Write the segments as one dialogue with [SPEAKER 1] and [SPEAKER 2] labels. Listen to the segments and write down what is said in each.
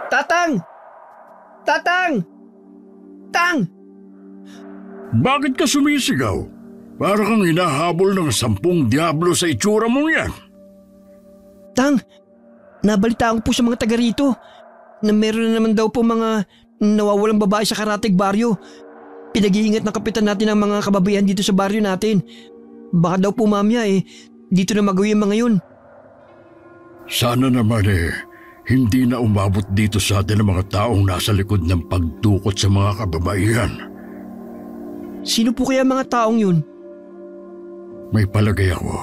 [SPEAKER 1] Tatang! Tatang! Tang!
[SPEAKER 2] Bakit ka sumisigaw? Para kang hinahabol ng 10 diablo sa itsura mong yan.
[SPEAKER 1] Tang, nabalitaan ko po sa mga taga rito na meron na naman daw po mga nawawalang babae sa Karatig baryo. Pinag-iingat ng kapitan natin ang mga kababayan dito sa baryo natin. Baka daw po mamaya dito na magawi ang mga yun.
[SPEAKER 2] Sana naman hindi na umabot dito sa atin ang mga taong nasa likod ng pagdukot sa mga kababaihan.
[SPEAKER 1] Sino po kaya mga taong yun?
[SPEAKER 2] May palagay ako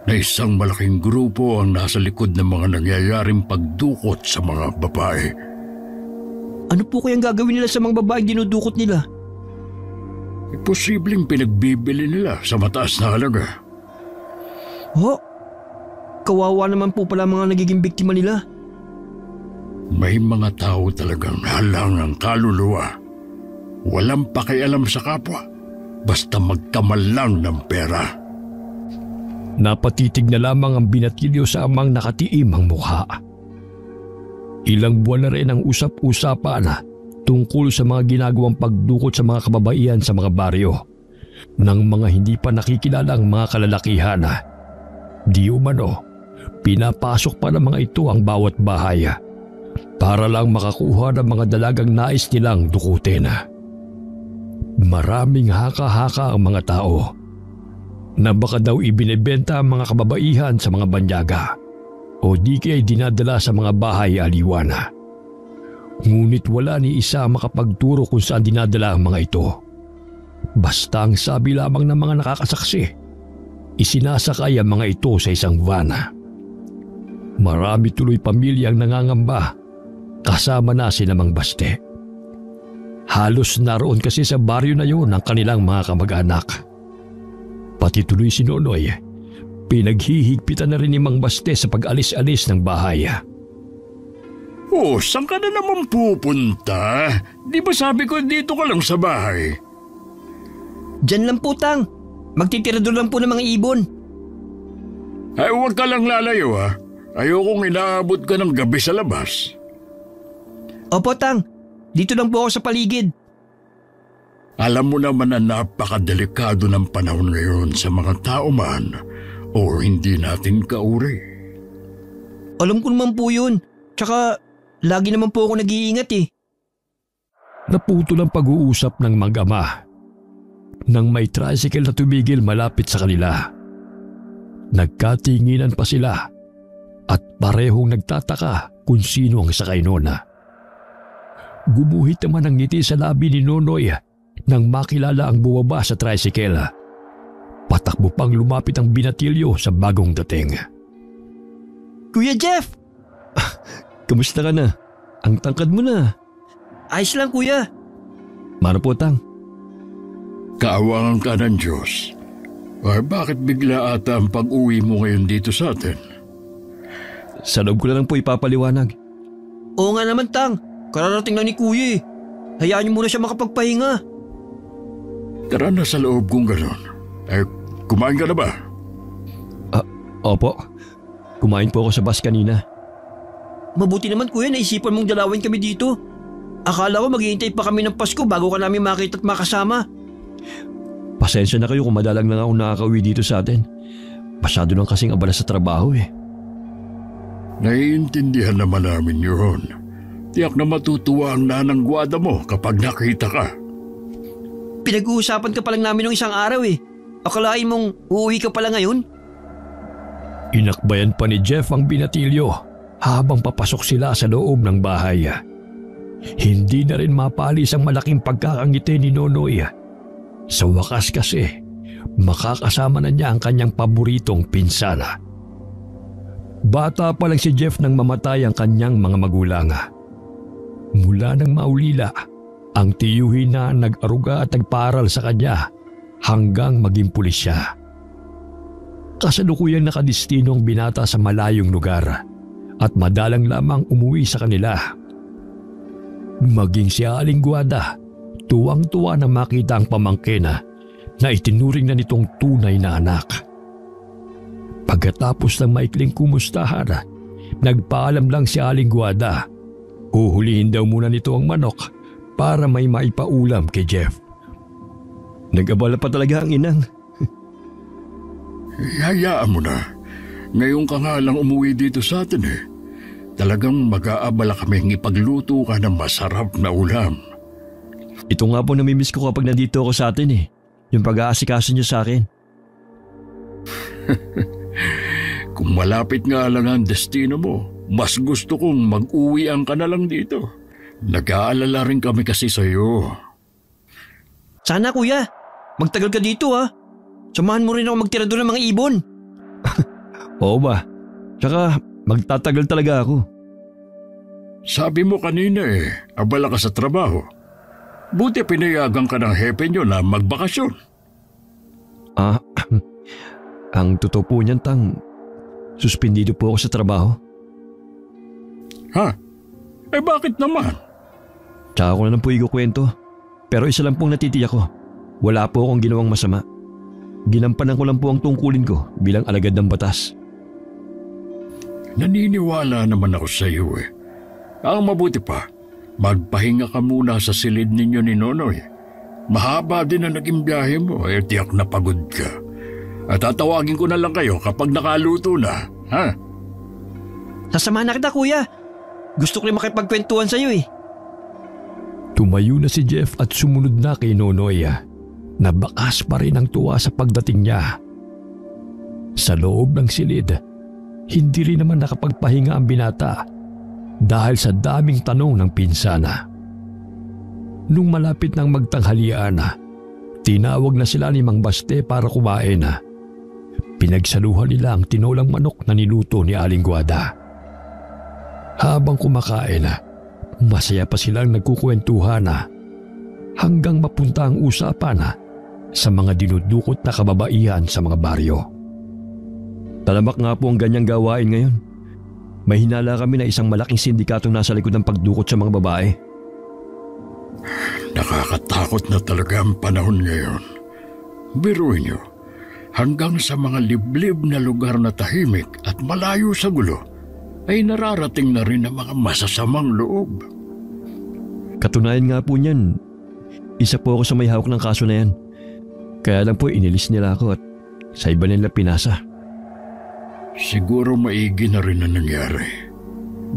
[SPEAKER 2] na isang malaking grupo ang nasa likod ng mga nangyayaring pagdukot sa mga babae.
[SPEAKER 1] Ano po kayang gagawin nila sa mga babaeng dinudukot nila?
[SPEAKER 2] Posibleng pinagbibili nila sa mataas na halaga.
[SPEAKER 1] Ho? Kawawa naman po pala mga nagiging biktima nila.
[SPEAKER 2] May mga tao talagang halangang kaluluwa. Walang pakialam sa kapwa. Basta magkamal lang ng pera.
[SPEAKER 3] Napatitig na lamang ang binatilyo sa amang nakatiimang mukha. Ilang buwan na rin ang usap-usapan tungkol sa mga ginagawang pagdukot sa mga kababaihan sa mga baryo ng mga hindi pa nakikilalang mga kalalakihan. Di umano, pinapasok pa ng mga ito ang bawat bahay para lang makakuha ng mga dalagang nais nilang dukutin. Maraming haka-haka ang mga tao na baka daw ibinebenta ang mga kababaihan sa mga banyaga o di kaya dinadala sa mga bahay aliwan. Ngunit wala ni isa makapagturo kung saan dinadala ang mga ito. Basta ang sabi lamang ng mga nakakasaksi, isinasakay ang mga ito sa isang van. Marami tuloy pamilyang nangangamba kasama na si Mang Baste. Halos naroon kasi sa baryo na yun ang kanilang mga kamag-anak. Pati tuloy si Nonoy, pinaghihigpitan na rin ni Mang Baste sa pag-alis-alis ng bahay.
[SPEAKER 2] Saan ka na naman pupunta? Di ba sabi ko dito ka lang sa bahay?
[SPEAKER 1] Diyan lang po, Tang. Magtitirador lang po ng mga ibon.
[SPEAKER 2] Ay, huwag ka lang lalayo ha. Ayokong inaabot ka ng gabi sa labas.
[SPEAKER 1] Opo, Tang. Dito lang po ako sa paligid.
[SPEAKER 2] Alam mo naman na napakadelikado ng panahon ngayon sa mga tao man o hindi natin kauri.
[SPEAKER 1] Alam ko naman po yun. Tsaka lagi naman po ako nag-iingat
[SPEAKER 3] Naputol ang pag-uusap ng mag-ama nang may tricycle na tumigil malapit sa kanila. Nagkatinginan pa sila at parehong nagtataka kung sino ang sakay noon. Gumuhit naman ang ngiti sa labi ni Nonoy nang makilala ang bumaba sa tricycle. Patakbo pang lumapit ang binatilyo sa bagong dating.
[SPEAKER 1] Kuya Jeff!
[SPEAKER 3] Kamusta ka na? Ang tangkad mo na.
[SPEAKER 1] Ayos lang, kuya.
[SPEAKER 3] Mano po, Tang?
[SPEAKER 2] Kaawangan ka ng Diyos. Bakit bigla ata ang pag-uwi mo ngayon dito sa atin?
[SPEAKER 3] Sa loob ko na lang po ipapaliwanag.
[SPEAKER 1] Oo nga naman, Tang. Kararating lang ni kuya Hayaan niyo muna siya makapagpahinga.
[SPEAKER 2] Tara na sa loob kung gano'n. Kumain ka na ba?
[SPEAKER 3] Opo. Kumain po ako sa bus kanina.
[SPEAKER 1] Mabuti naman, kuya, naisipan mong dalawin kami dito. Akala ko maghihintay pa kami ng Pasko bago ka namin makita at makasama.
[SPEAKER 3] Pasensya na kayo kung madalang lang ako nakakauwi dito sa atin. Masyado lang kasing abala sa trabaho
[SPEAKER 2] Naiintindihan naman namin yun. Tiyak na matutuwa ang nanang gwada mo kapag nakita ka.
[SPEAKER 1] Pinag-uusapan ka pa lang namin ng isang araw Akalain mong uuwi ka pala ngayon?
[SPEAKER 3] Inakbayan pa ni Jeff ang binatilyo habang papasok sila sa loob ng bahay. Hindi na rin mapalis ang malaking pagkakangiti ni Nonoy. Sa wakas kasi, makakasama na niya ang kanyang paboritong pinsana. Bata pa lang si Jeff nang mamatay ang kanyang mga magulang. Mula nang maulila, ang tiyuhin na nag-aruga at nagparal sa kanya hanggang maging pulis siya. Kasalukuyang nakadestino ang binata sa malayong lugar at madalang lamang umuwi sa kanila. Maging si Aling Guada, tuwang-tuwa na makita ang pamangkin na itinuring na nitong tunay na anak. Pagkatapos ng maikling kumustahan, nagpaalam lang si Aling Guada Uhulihin daw muna nito ang manok para may maipaulam kay Jeff.
[SPEAKER 1] Nag-abala pa talaga ang inang.
[SPEAKER 2] Hayaan mo na. Ngayon ka nga lang umuwi dito sa atin eh. Talagang mag-aabala kaming ipagluto ka ng masarap na ulam.
[SPEAKER 1] Ito nga po namimiss ko kapag nandito ako sa atin eh. Yung pag-aasikaso niyo sa akin.
[SPEAKER 2] Kung malapit nga lang ang destino mo, mas gusto kong mag-uwian ka na lang dito. Nag-aalala rin kami kasi sa'yo.
[SPEAKER 1] Sana kuya, magtagal ka dito ha. Samahan mo rin ako magtira doon ng mga ibon.
[SPEAKER 3] Oo ba? Tsaka magtatagal talaga ako.
[SPEAKER 2] Sabi mo kanina abala ka sa trabaho. Buti pinayagan ka ng hepe nyo na magbakasyon.
[SPEAKER 3] Ang totoo po niyan, Tang, suspendido po ako sa trabaho.
[SPEAKER 2] Ha? Bakit naman?
[SPEAKER 3] Tsaka ko na lang po ikukwento. Pero isa lang pong natitiyak ko. Wala po akong ginawang masama. Ginampanan ko lang po ang tungkulin ko bilang alagad ng batas.
[SPEAKER 2] Naniniwala naman ako sa iyo eh. Ang mabuti pa, magpahinga ka muna sa silid ninyo ni Nonoy. Mahaba din na naging biyahe mo, tiyak na pagod ka. At tatawagin ko na lang kayo kapag nakaluto na, ha?
[SPEAKER 1] Sasamahan na kita kuya. Gusto ko rin makipagkwentuhan sa iyo eh.
[SPEAKER 3] Tumayo na si Jeff at sumunod na kay Nonoy. Nabakas pa rin ang tuwa sa pagdating niya. Sa loob ng silid, hindi rin naman nakapagpahinga ang binata dahil sa daming tanong ng pinsana. Nung malapit nang magtanghalian, tinawag na sila ni Mang Baste para kumain. Pinagsaluhan nila ang tinolang manok na niluto ni Aling Guada. Habang kumakain, masaya pa silang nagkukwentuhan hanggang mapunta ang usapan sa mga dinudukot na kababaihan sa mga baryo.
[SPEAKER 1] Talamak nga po ang ganyang gawain ngayon. May hinala kami na isang malaking sindikato nasa likod ng pagdukot sa mga babae.
[SPEAKER 2] Nakakatakot na talaga ang panahon ngayon. Biruin niyo, hanggang sa mga liblib na lugar na tahimik at malayo sa gulo, ay nararating na rin ang mga masasamang loob.
[SPEAKER 1] Katunayan nga po niyan, isa po ako sa may hawak ng kaso na yan. Kaya lang po inilis nila ako at sa iba nila pinasa.
[SPEAKER 2] Siguro maigi na rin ang nangyari.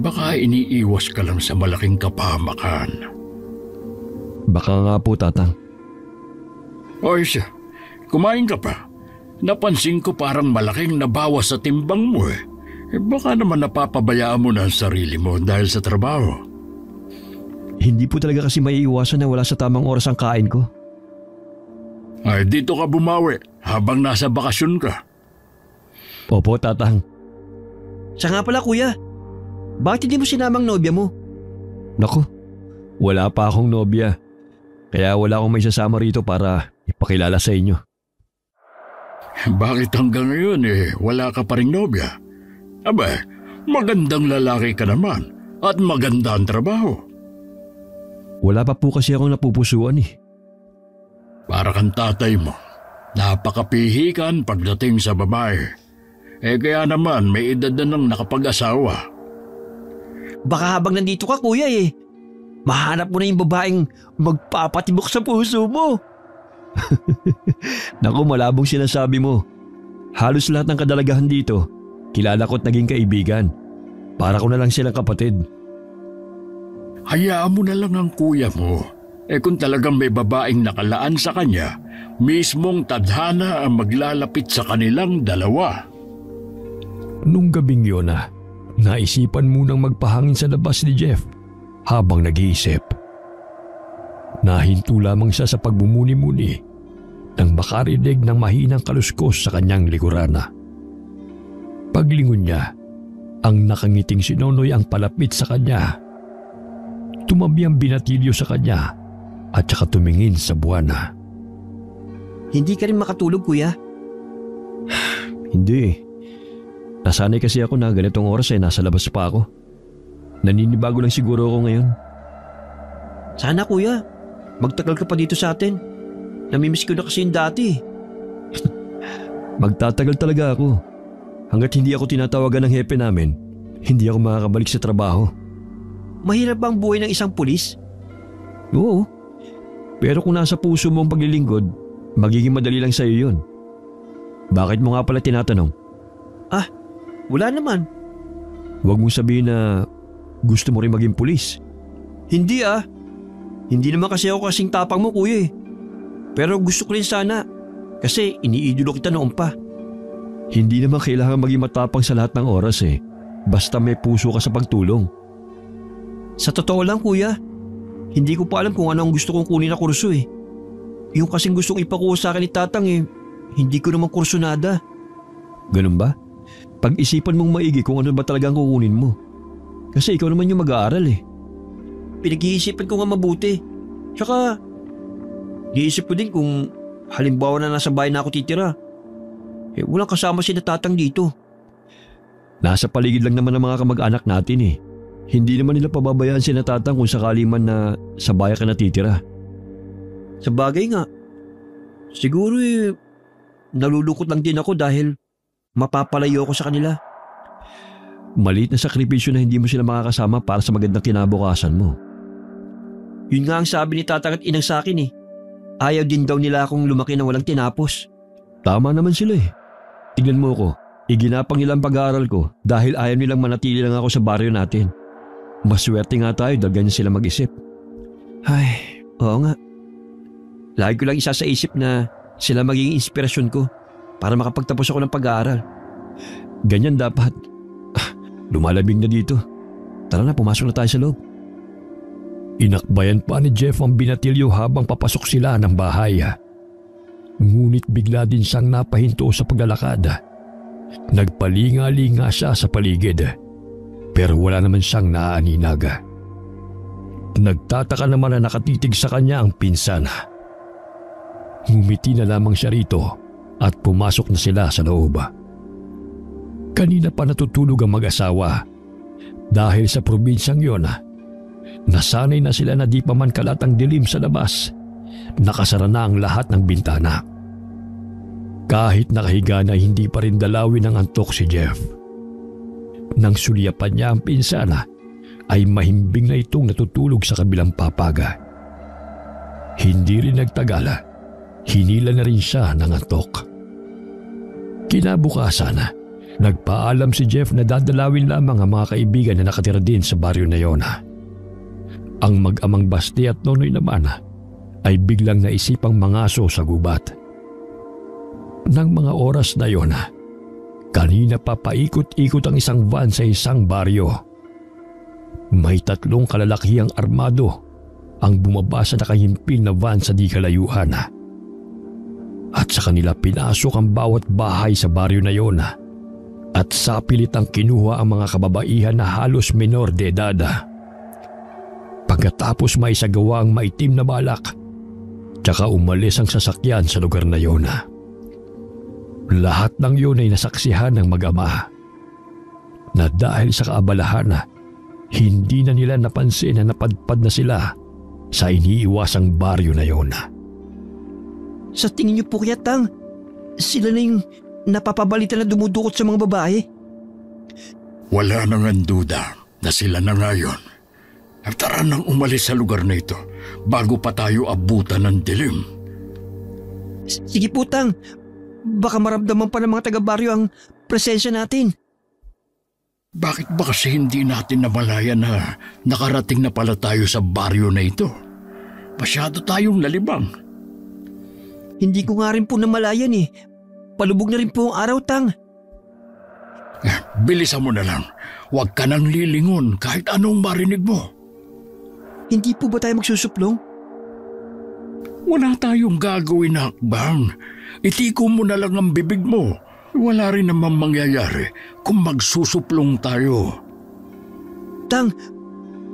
[SPEAKER 2] Baka iniiwas ka lang sa malaking kapahamakan.
[SPEAKER 1] Baka nga po, Tatang.
[SPEAKER 2] O siya, kumain ka pa. Napansin ko parang malaking nabawas sa timbang mo eh. Baka naman napapabayaan mo na ang sarili mo dahil sa trabaho.
[SPEAKER 1] Hindi po talaga kasi maiiwasan na wala sa tamang oras ang kain ko.
[SPEAKER 2] Ay, dito ka bumawi habang nasa bakasyon ka.
[SPEAKER 1] Opo, Tatang. Siya nga pala, kuya. Bakit hindi mo sinamang nobya mo?
[SPEAKER 3] Naku, wala pa akong nobya. Kaya wala akong may sasama rito para ipakilala sa inyo.
[SPEAKER 2] Bakit hanggang ngayon wala ka pa ring nobya? Aba, magandang lalaki ka naman at maganda ang trabaho.
[SPEAKER 3] Wala pa po kasi akong napupusuan eh.
[SPEAKER 2] Para kang tatay mo, napakapihikan pagdating sa babae. Kaya naman may edad na nang nakapag-asawa.
[SPEAKER 1] Baka habang nandito ka, kuya mahanap mo na yung babaeng magpapatibok sa puso mo.
[SPEAKER 3] Naku, malabong sinasabi mo. Halos lahat ng kadalagahan dito, kilala ko't naging kaibigan. Para ko na lang silang kapatid.
[SPEAKER 2] Hayaan mo na lang ang kuya mo. Kung talagang may babaeng nakalaan sa kanya, mismong tadhana ang maglalapit sa kanilang dalawa.
[SPEAKER 3] Nung gabing yun naisipan munang magpahangin sa labas ni Jeff habang nag-iisip. Nahinto lamang siya sa pagbumuni-muni nang makarinig ng mahinang kaluskos sa kanyang likuran. Paglingon niya, ang nakangiting si Nonoy ang palapit sa kanya. Tumabi ang binatilyo sa kanya at saka tumingin sa buwan.
[SPEAKER 1] Hindi ka rin makatulog, kuya?
[SPEAKER 3] Hindi. Nasanay kasi ako na ganitong oras nasa labas pa ako. Naninibago lang siguro ako ngayon.
[SPEAKER 1] Sana, kuya. Magtagal ka pa dito sa atin. Namimiss ko na kasi yung dati.
[SPEAKER 3] Magtatagal talaga ako. Hanggat hindi ako tinatawagan ng hepe namin, hindi ako makakabalik sa trabaho.
[SPEAKER 1] Mahirap ba ang buhay ng isang pulis?
[SPEAKER 3] Oo. Pero kung nasa puso mo ang paglilingkod, magiging madali lang sa'yo yun. Bakit mo nga pala tinatanong?
[SPEAKER 1] Wala naman.
[SPEAKER 3] Huwag mong sabihin na gusto mo rin maging pulis.
[SPEAKER 1] Hindi Hindi naman kasi ako kasing tapang mo, kuya eh. Pero gusto ko rin sana. Kasi iniidolo kita noon pa.
[SPEAKER 3] Hindi naman kailangan maging matapang sa lahat ng oras eh. Basta may puso ka sa pagtulong.
[SPEAKER 1] Sa totoo lang, kuya, hindi ko pa alam kung ano ang gusto kong kunin na kurso eh. Yung kasing gustong ipakuha sa akin ni Tatang eh, hindi ko naman kursonada.
[SPEAKER 3] Ganun ba? Pag-isipan mong maigi kung ano ba talagang kukunin mo. Kasi ikaw naman yung mag-aaral eh.
[SPEAKER 1] Pinag-iisipan ko nga mabuti. Tsaka, iisip ko din kung halimbawa na nasa bahay na ako titira. Walang kasama si Tatang dito.
[SPEAKER 3] Nasa paligid lang naman ng mga kamag-anak natin eh. Hindi naman nila pababayaan si Tatang kung sakali man na sa bahay ka natitira.
[SPEAKER 1] Sa bagay nga, siguro nalulungkot lang din ako dahil mapapalayo ako sa kanila.
[SPEAKER 3] Maliit na sakripisyo na hindi mo sila makakasama para sa magandang kinabukasan mo.
[SPEAKER 1] Yun nga ang sabi ni Tatang at Inang sa akin eh. Ayaw din daw nila akong lumaki na walang tinapos.
[SPEAKER 3] Tama naman sila eh. Tignan mo ko, iginapang nila ang pag-aaral ko dahil ayaw nilang manatili lang ako sa baryo natin. Maswerte nga tayo dahil ganyan sila mag-isip.
[SPEAKER 1] Ay, oo nga. Lagi ko lang isa sa isip na sila magiging inspirasyon ko para makapagtapos ako ng pag-aaral.
[SPEAKER 3] Ganyan dapat. Lumalabing na dito. Tara na, pumasok na tayo sa loob. Inakbayan pa ni Jeff ang binatilyo habang papasok sila ng bahay. Ngunit bigla din siyang napahinto sa paglalakad. Nagpalinga-linga siya sa paligid. Pero wala naman siyang naaaninag. Nagtataka naman na nakatitig sa kanya ang pinsan. Ngumiti na lamang siya rito at pumasok na sila sa loob. Kanina pa natutulog ang mag-asawa. Dahil sa probinsyang yon, nasanay na sila na di pa man kalat ang dilim sa labas. Nakasara na ang lahat ng bintana. Kahit nakahiga na hindi pa rin dalawin ng antok si Jeff. Nang sulyapan niya ang pinsana, ay mahimbing na itong natutulog sa kabilang papaga. Hindi rin nagtagala, hinila na rin siya ng antok. Kinabukasan, nagpaalam si Jeff na dadalawin lamang ang mga kaibigan na nakatira din sa baryo na yon. Ang mag-amang Basti at Nonoy naman ay biglang naisipang mangaso sa gubat. Nang mga oras na yon, kanina pa paikot-ikot ang isang van sa isang baryo. May 3 kalalakihang armado ang bumaba sa nakahimpil na van sa di kalayuan. At sa kanila pinasok ang bawat bahay sa baryo na yon. At sa pilit ang kinuha ang mga kababaihan na halos menor de edad. Pagkatapos maisagawa ang maitim na balak, tsaka umalis ang sasakyan sa lugar na yon. Lahat ng yun ay nasaksihan ng mag-ama na dahil sa kaabalahan, hindi na nila napansin na napadpad na sila sa iniiwasang baryo na yon.
[SPEAKER 1] Sa tingin niyo po kaya, Tang, sila na yung napapabalita na dumudukot sa mga babae?
[SPEAKER 2] Wala nang duda na sila na ngayon. Tara nang umalis sa lugar na ito bago pa tayo abutan ng dilim.
[SPEAKER 1] Sige po, Tang. Baka maramdaman pa ng mga taga-baryo ang presensya natin.
[SPEAKER 2] Bakit ba kasi hindi natin namalayan na nakarating na pala tayo sa baryo na ito? Masyado tayong lalibang.
[SPEAKER 1] Hindi ko nga rin po namalayan eh. Palubog na rin po ang araw, Tang.
[SPEAKER 2] Bilisan mo na lang. Huwag ka nang lilingon kahit anong marinig mo.
[SPEAKER 1] Hindi po ba tayo magsusuplong?
[SPEAKER 2] Wala tayong gagawin na hakbang. Itiko mo na lang ang bibig mo. Wala rin naman mangyayari kung magsusuplong tayo.
[SPEAKER 1] Tang,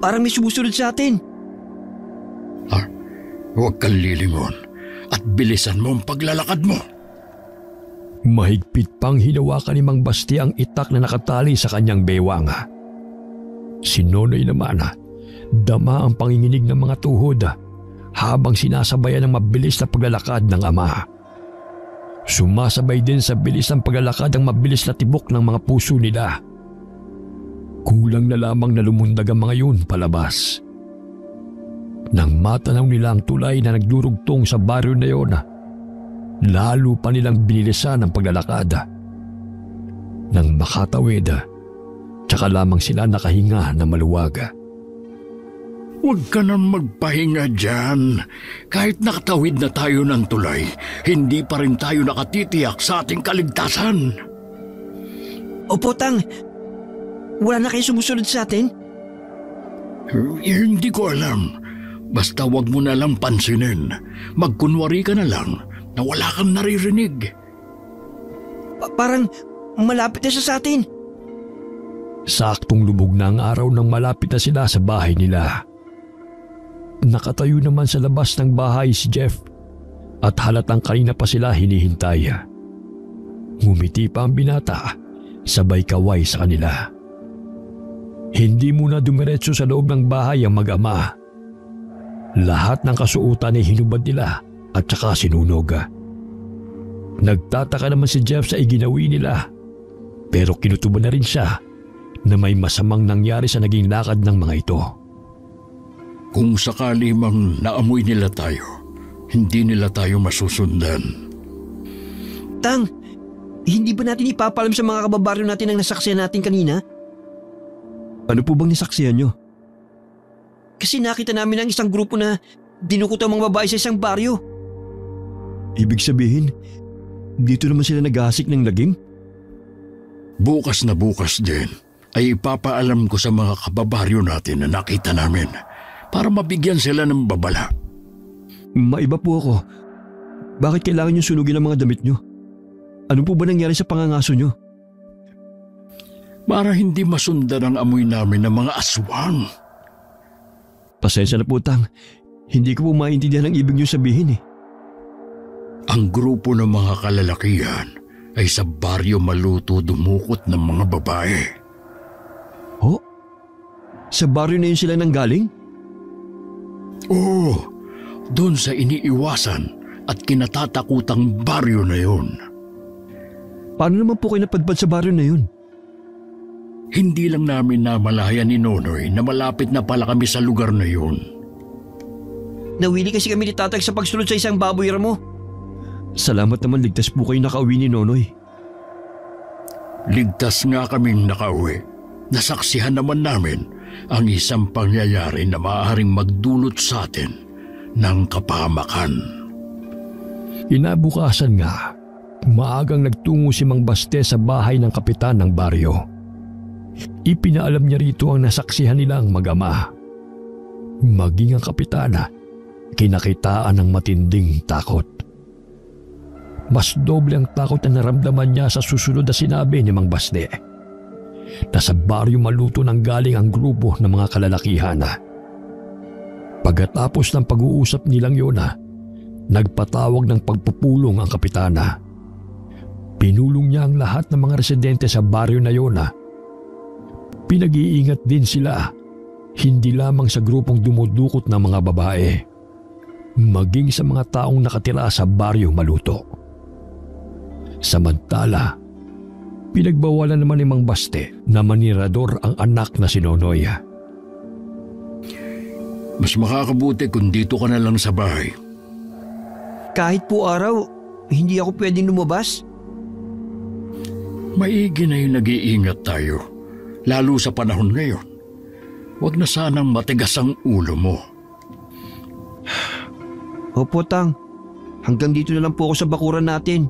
[SPEAKER 1] parang may sumusunod sa atin.
[SPEAKER 2] Huwag kang lilingon at bilisan mo ang paglalakad mo.
[SPEAKER 3] Mahigpit pang hinawakan ni Mang Basti ang itak na nakatali sa kanyang bewang. Si Nonoy naman, dama ang panginginig ng mga tuhod habang sinasabayan ng mabilis na paglalakad ng ama. Sumasabay din sa bilis ng paglalakad ang mabilis na tibok ng mga puso nila. Kulang na lamang na lumundag ang mga yun palabas. Nang matanaw nila ang tulay na nagdurugtong sa baryo na yon, lalo pa nilang binilisan ang paglalakad. Nang makatawid, tsaka lamang sila nakahinga na maluwag.
[SPEAKER 2] Huwag ka nang magpahinga dyan. Kahit nakatawid na tayo ng tulay, hindi pa rin tayo nakatitiyak sa ating kaligtasan.
[SPEAKER 1] Opo, Tang. Wala na kayo sumusunod sa atin?
[SPEAKER 2] Hindi ko alam. Basta wag mo na lang pansinin. Magkunwari ka na lang na wala kang naririnig.
[SPEAKER 1] Parang malapit na siya sa atin.
[SPEAKER 3] Saktong lubog na ang araw nang malapit na sila sa bahay nila. Nakatayo naman sa labas ng bahay si Jeff at halatang kanina pa sila hinihintay. Ngumiti pa ang binata, sabay kaway sa kanila. Hindi muna dumiretso sa loob ng bahay ang mag-ama. Lahat ng kasuotan ay hinubad nila at saka sinunog. Nagtataka naman si Jeff sa iginawi nila, pero kinutuban na rin siya na may masamang nangyari sa naging lakad ng mga ito.
[SPEAKER 2] Kung sakali mang naamoy nila tayo, hindi nila tayo masusundan.
[SPEAKER 1] Tang, hindi ba natin ipapalam sa mga kababaryo natin ang nasaksihan natin kanina?
[SPEAKER 4] Ano po bang nasaksihan nyo?
[SPEAKER 1] Kasi nakita namin ang isang grupo na dinukot ang mga babae sa isang baryo.
[SPEAKER 4] Ibig sabihin, dito naman sila naghahasik ng lagim?
[SPEAKER 2] Bukas na bukas din ay ipapaalam ko sa mga kababaryo natin na nakita namin para mabigyan sila ng babala.
[SPEAKER 4] Maiba po ako. Bakit kailangan nyo sunugin ang mga damit nyo? Ano po ba nangyari sa pangangaso nyo?
[SPEAKER 2] Para hindi masundan ang amoy namin ng mga aswang.
[SPEAKER 4] Pasensya na po, Tang. Hindi ko po maintindihan ang ibig nyo sabihin eh.
[SPEAKER 2] Ang grupo ng mga kalalakihan ay sa baryo Maluto dumukot ng mga babae.
[SPEAKER 4] Ho? Sa baryo na yun sila nanggaling?
[SPEAKER 2] Oo, doon sa iniiwasan at kinatatakutang baryo na yun.
[SPEAKER 4] Paano naman po kayo napadpad sa baryo na yun?
[SPEAKER 2] Hindi lang namin namalayan ni Nonoy na malapit na pala kami sa lugar na yun.
[SPEAKER 1] Nawili kasi kami ni Tatay sa pagsulod sa isang baboy ramo.
[SPEAKER 4] Salamat naman ligtas po kayo nakauwi ni Nonoy.
[SPEAKER 2] Ligtas nga kaming nakauwi. Nasaksihan naman namin ang isang pangyayari na maaaring magdulot sa atin ng kapahamakan.
[SPEAKER 3] Inabukasan nga, maagang nagtungo si Mang Baste sa bahay ng kapitan ng baryo. Ipinaalam niya rito ang nasaksihan nilang mag-ama. Maging ang kapitana, kinakitaan ng matinding takot. Mas doble ang takot na naramdaman niya sa susunod na sinabi ni Mang Baste. Nasa baryo Maluto nang galing ang grupo ng mga kalalakihan. Pagkatapos ng pag-uusap nilang yun, nagpatawag ng pagpupulong ang kapitana. Pinulong niya ang lahat ng mga residente sa baryo na yun. Pinag-iingat din sila, hindi lamang sa grupong dumudukot ng mga babae, maging sa mga taong nakatira sa baryo Maluto. Samantala, pinagbawalan naman ni Mang Baste na manirador ang anak na si Nonoy.
[SPEAKER 2] Mas makakabuti kung dito ka na lang sa bahay.
[SPEAKER 1] Kahit po araw, hindi ako pwedeng lumabas.
[SPEAKER 2] Maigi na yung nag-iingat tayo, lalo sa panahon ngayon. Huwag na sanang matigas ang ulo mo.
[SPEAKER 1] Opo, Tang. Hanggang dito na lang po ako sa bakuran natin.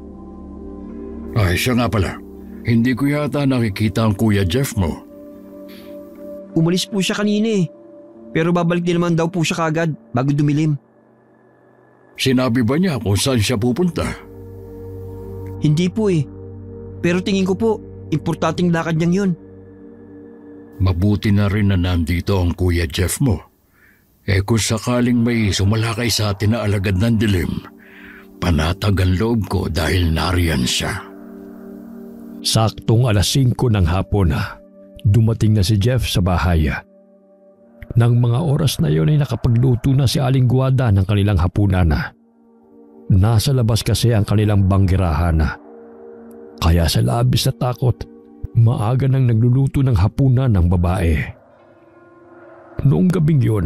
[SPEAKER 2] Ay, siya nga pala. Hindi ko yata nakikita ang Kuya Jeff mo.
[SPEAKER 1] Umalis po siya kanina eh. Pero babalik din naman daw po siya kagad bago dumilim.
[SPEAKER 2] Sinabi ba niya kung saan siya pupunta?
[SPEAKER 1] Hindi po eh. Pero tingin ko po, importanteng lakad niyang yun.
[SPEAKER 2] Mabuti na rin na nandito ang Kuya Jeff mo. Kung sakaling may sumalakay sa atin na alagad ng dilim, panatag ang loob ko dahil nariyan siya.
[SPEAKER 3] Saktong 5:00 ng hapon, dumating na si Jeff sa bahay. Nang mga oras na yon ay nakapagluto na si Aling Guada ng kanilang hapunan. Nasa labas kasi ang kanilang banggirahan. Kaya sa labis na takot, Maaga nang nagluluto ng hapunan ng babae. Noong gabing yun,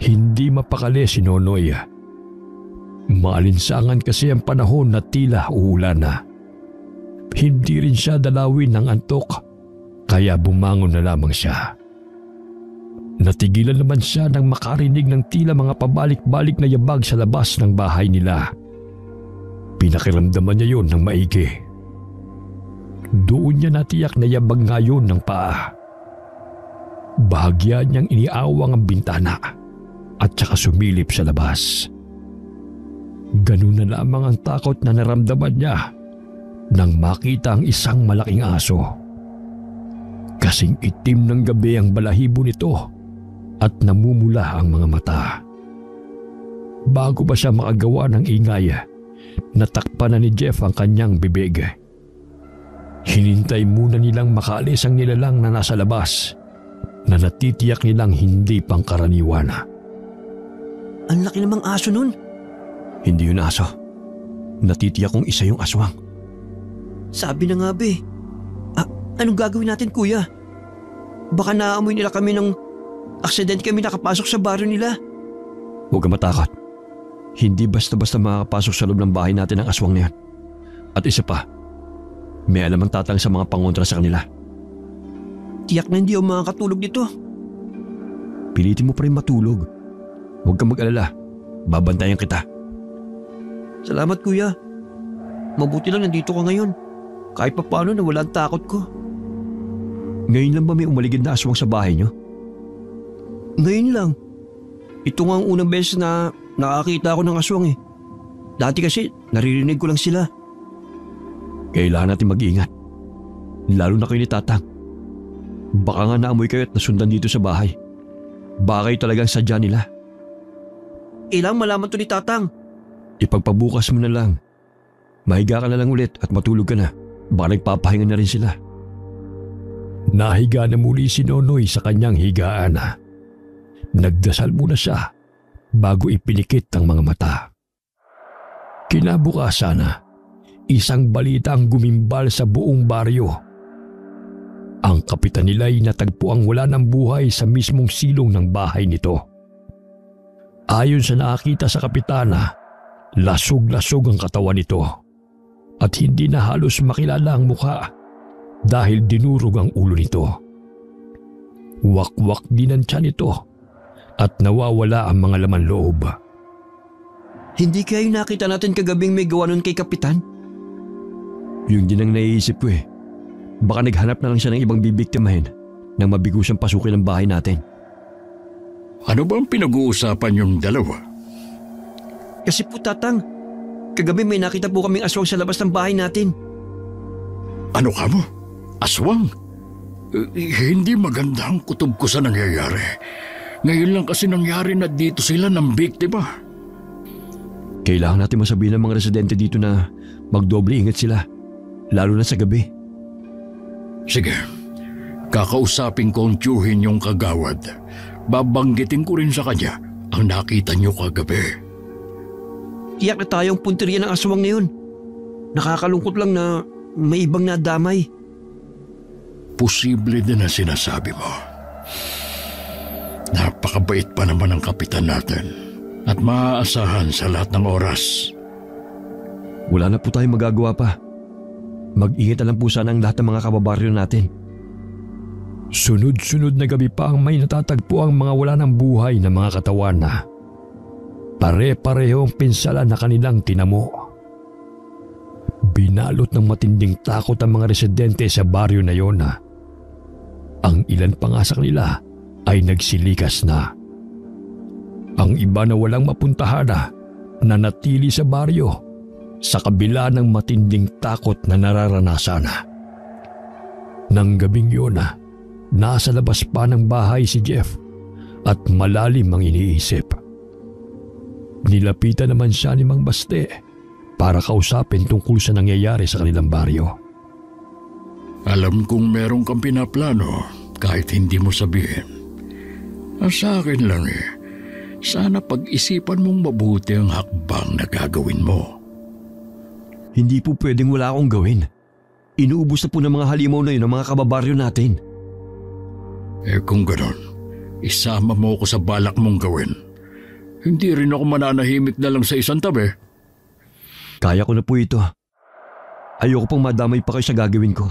[SPEAKER 3] hindi mapakali si Nonoy. Maalinsangan kasi ang panahon na tila uulan na. Hindi rin siya dalawin ng antok, kaya bumangon na lamang siya. Natigilan naman siya nang makarinig ng tila mga pabalik-balik na yabag sa labas ng bahay nila. Pinakiramdaman niya yon ng maigi. Doon niya natiyak na yabag ngayon ng paa. Bahagya niyang iniawang ang bintana at saka sumilip sa labas. Ganun na lamang ang takot na naramdaman niya nang makita ang isang malaking aso. Kasing itim ng gabi ang balahibo nito at namumula ang mga mata. Bago pa siya makagawa ng ingay, natakpan na ni Jeff ang kanyang bibig. Hinintay muna nilang makaalis ang nilalang na nasa labas na natitiyak nilang hindi pangkaraniwan.
[SPEAKER 1] Ang laki namang aso nun.
[SPEAKER 4] Hindi yun aso. Natitiyak kong isa yung aswang.
[SPEAKER 1] Sabi na nga be. Anong gagawin natin kuya? Baka naamoy nila kami ng aksidente kami nakapasok sa baryo nila.
[SPEAKER 4] Huwag ka matakot. Hindi basta-basta makakapasok sa loob ng bahay natin ang aswang na yan. At isa pa, may alam ang tatang sa mga pangontra sa kanila.
[SPEAKER 1] Tiyak na hindi ako makakatulog dito.
[SPEAKER 4] Pilitin mo pa rin matulog. Huwag kang mag-alala. Babantayan kita.
[SPEAKER 1] Salamat kuya. Mabuti lang nandito ka ngayon. Kahit pa paano nawala ang takot ko.
[SPEAKER 4] Ngayon lang ba may umaligid na aswang sa bahay niyo?
[SPEAKER 1] Ngayon lang. Ito nga ang unang beses na nakakita ako ng aswang eh. Dati kasi naririnig ko lang sila.
[SPEAKER 4] Kailangan natin mag-iingat. Lalo na kayo ni Tatang. Baka nga naamoy kayo at nasundan dito sa bahay. Baka kayo talagang sadya nila.
[SPEAKER 1] Kailangan malaman to ni Tatang.
[SPEAKER 4] Ipagpabukas mo na lang. Mahiga ka na lang ulit at matulog ka na. Baka nagpapahinga na rin sila.
[SPEAKER 3] Nahiga na muli si Nonoy sa kanyang higaan. Nagdasal muna siya bago ipinikit ang mga mata. Kinabukasan, isang balita ang gumimbal sa buong baryo. Ang kapitan nila'y natagpuang wala ng buhay sa mismong silong ng bahay nito. Ayon sa nakakita sa kapitana, lasog-lasog ang katawan nito at hindi na halos makilala ang mukha dahil dinurog ang ulo nito. Wakwak din ang tiyan nito at nawawala ang mga laman loob.
[SPEAKER 1] Hindi kaya yung nakita natin kagabing may gawa nun kay Kapitan?
[SPEAKER 4] Yun din ang naiisip ko eh. Baka naghanap na lang siya ng ibang bibiktimahin nang mabigo siyang pasukin ang bahay natin.
[SPEAKER 2] Ano ba ang pinag-uusapan yung dalawa?
[SPEAKER 1] Kasi po Tatang, kagabi may nakita po kaming aswang sa labas ng bahay natin.
[SPEAKER 2] Ano ka mo? Aswang? Hindi maganda ang kutob ko sa nangyayari. Ngayon lang kasi nangyari na dito sila ng biktima.
[SPEAKER 4] Kailangan natin masabihin ng mga residente dito na magdoble ingat sila, lalo na sa gabi.
[SPEAKER 2] Sige, kakausapin ko ang tiyuhin yung kagawad. Babanggitin ko rin sa kanya ang nakita niyo kagabi.
[SPEAKER 1] Tiyak na tayong punteriya ng aswang na yun. Nakakalungkot lang na may ibang nadamay.
[SPEAKER 2] Posible din ang sinasabi mo. Napakabait pa naman ang kapitan natin at maaasahan sa lahat ng oras.
[SPEAKER 4] Wala na po tayong magagawa pa. Mag-ingat na lang po sana ang lahat ng mga kababaryo natin.
[SPEAKER 3] Sunod-sunod na gabi pa ang may natatagpo ang mga wala ng buhay na mga katawan na pare-pareho ang pinsala na kanilang tinamo. Binalot ng matinding takot ang mga residente sa baryo na yon. Ang ilan pa nga sa kanila ay nagsilikas na. Ang iba na walang mapuntahan na natili sa baryo sa kabila ng matinding takot na nararanasan. Nang gabing yun, nasa labas pa ng bahay si Jeff at malalim ang iniisip. Nilapitan naman siya ni Mang Baste para kausapin tungkol sa nangyayari sa kanilang baryo.
[SPEAKER 2] Alam kong meron kang pinaplano kahit hindi mo sabihin. Sa akin lang sana pag-isipan mong mabuti ang hakbang na gagawin mo.
[SPEAKER 4] Hindi po pwedeng wala akong gawin. Inuubos na po ng mga halimaw na yun ang mga kababaryo natin.
[SPEAKER 2] Kung ganon, isama mo ako sa balak mong gawin. Hindi rin ako mananahimik na lang sa isang tabi.
[SPEAKER 4] Kaya ko na po ito. Ayoko pong madamay pa kayo sa gagawin ko.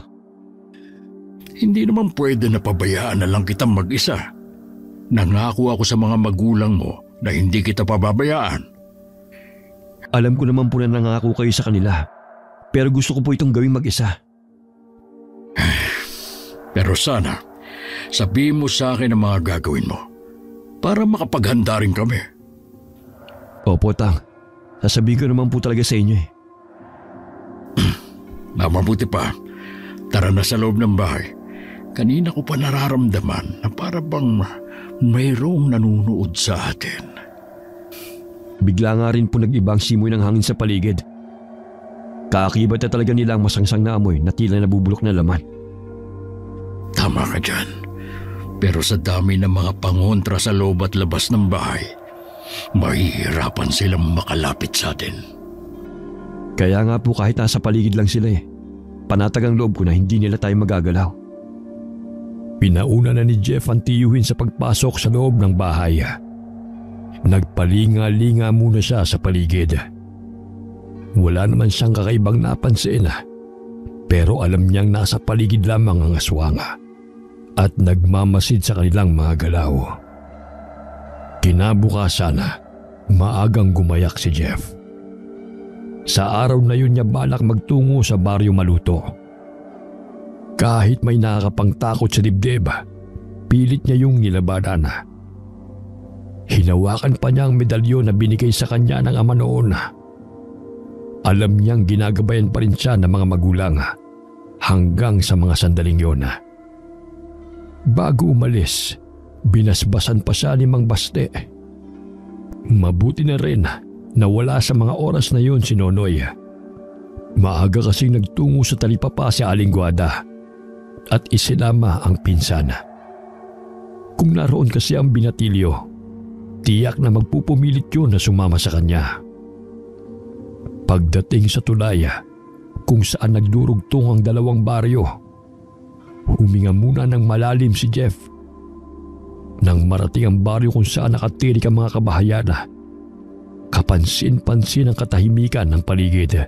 [SPEAKER 2] Hindi naman pwede na pabayaan na lang kitang mag-isa. Nangako ako sa mga magulang mo na hindi kita pababayaan.
[SPEAKER 4] Alam ko naman po na nangako kayo sa kanila. Pero gusto ko po itong gawing mag-isa.
[SPEAKER 2] Pero sana, sabihin mo sa akin ang mga gagawin mo para makapaghanda rin kami.
[SPEAKER 4] Opo, Tang. Sasabihin ko naman po talaga sa inyo eh.
[SPEAKER 2] Mabuti pa, tara na sa loob ng bahay. Kanina ko pa nararamdaman na para bang mayroong nanunood sa atin.
[SPEAKER 4] Bigla nga rin po nag-ibang simoy ng hangin sa paligid. Kaakibat na talaga nila ang masangsang na amoy na tila nabubulok na laman.
[SPEAKER 2] Tama ka dyan. Pero sa dami ng mga pangontra sa loob at labas ng bahay, mahihirapan silang makalapit sa atin.
[SPEAKER 4] Kaya nga po kahit nasa paligid lang sila panatag ang loob ko na hindi nila tayo magagalaw.
[SPEAKER 3] Pinauna na ni Jeff ang tiyuhin sa pagpasok sa loob ng bahay. Nagpalinga-linga muna siya sa paligid. Wala naman siyang kakaibang napansin pero alam niyang nasa paligid lamang ang aswang at nagmamasid sa kanilang mga galaw. Kinabukasan, maagang gumayak si Jeff. Sa araw na yun niya balak magtungo sa Baryo Maluto. Kahit may nakakapangtakot sa dibdib, pilit niya yung nilabanan. Hinawakan pa niya ang medalyon na binigay sa kanya ng ama noon. Alam niyang ginagabayan pa rin siya ng mga magulang hanggang sa mga sandaling yon. Bago umalis, binasbasan pa siya ni Mang Baste. Mabuti na rin na wala sa mga oras na yon si Nonoy. Maaga kasing nagtungo sa talipapa si Aling Guada at isinama ang pinsan. Kung naroon kasi ang binatilyo, tiyak na magpupumilit yun na sumama sa kanya. Pagdating sa tulay, kung saan nagdurugtong ang dalawang baryo, huminga muna ng malalim si Jeff. Nang marating ang baryo kung saan nakatirik ang mga kabahayan, kapansin-pansin ang katahimikan ng paligid.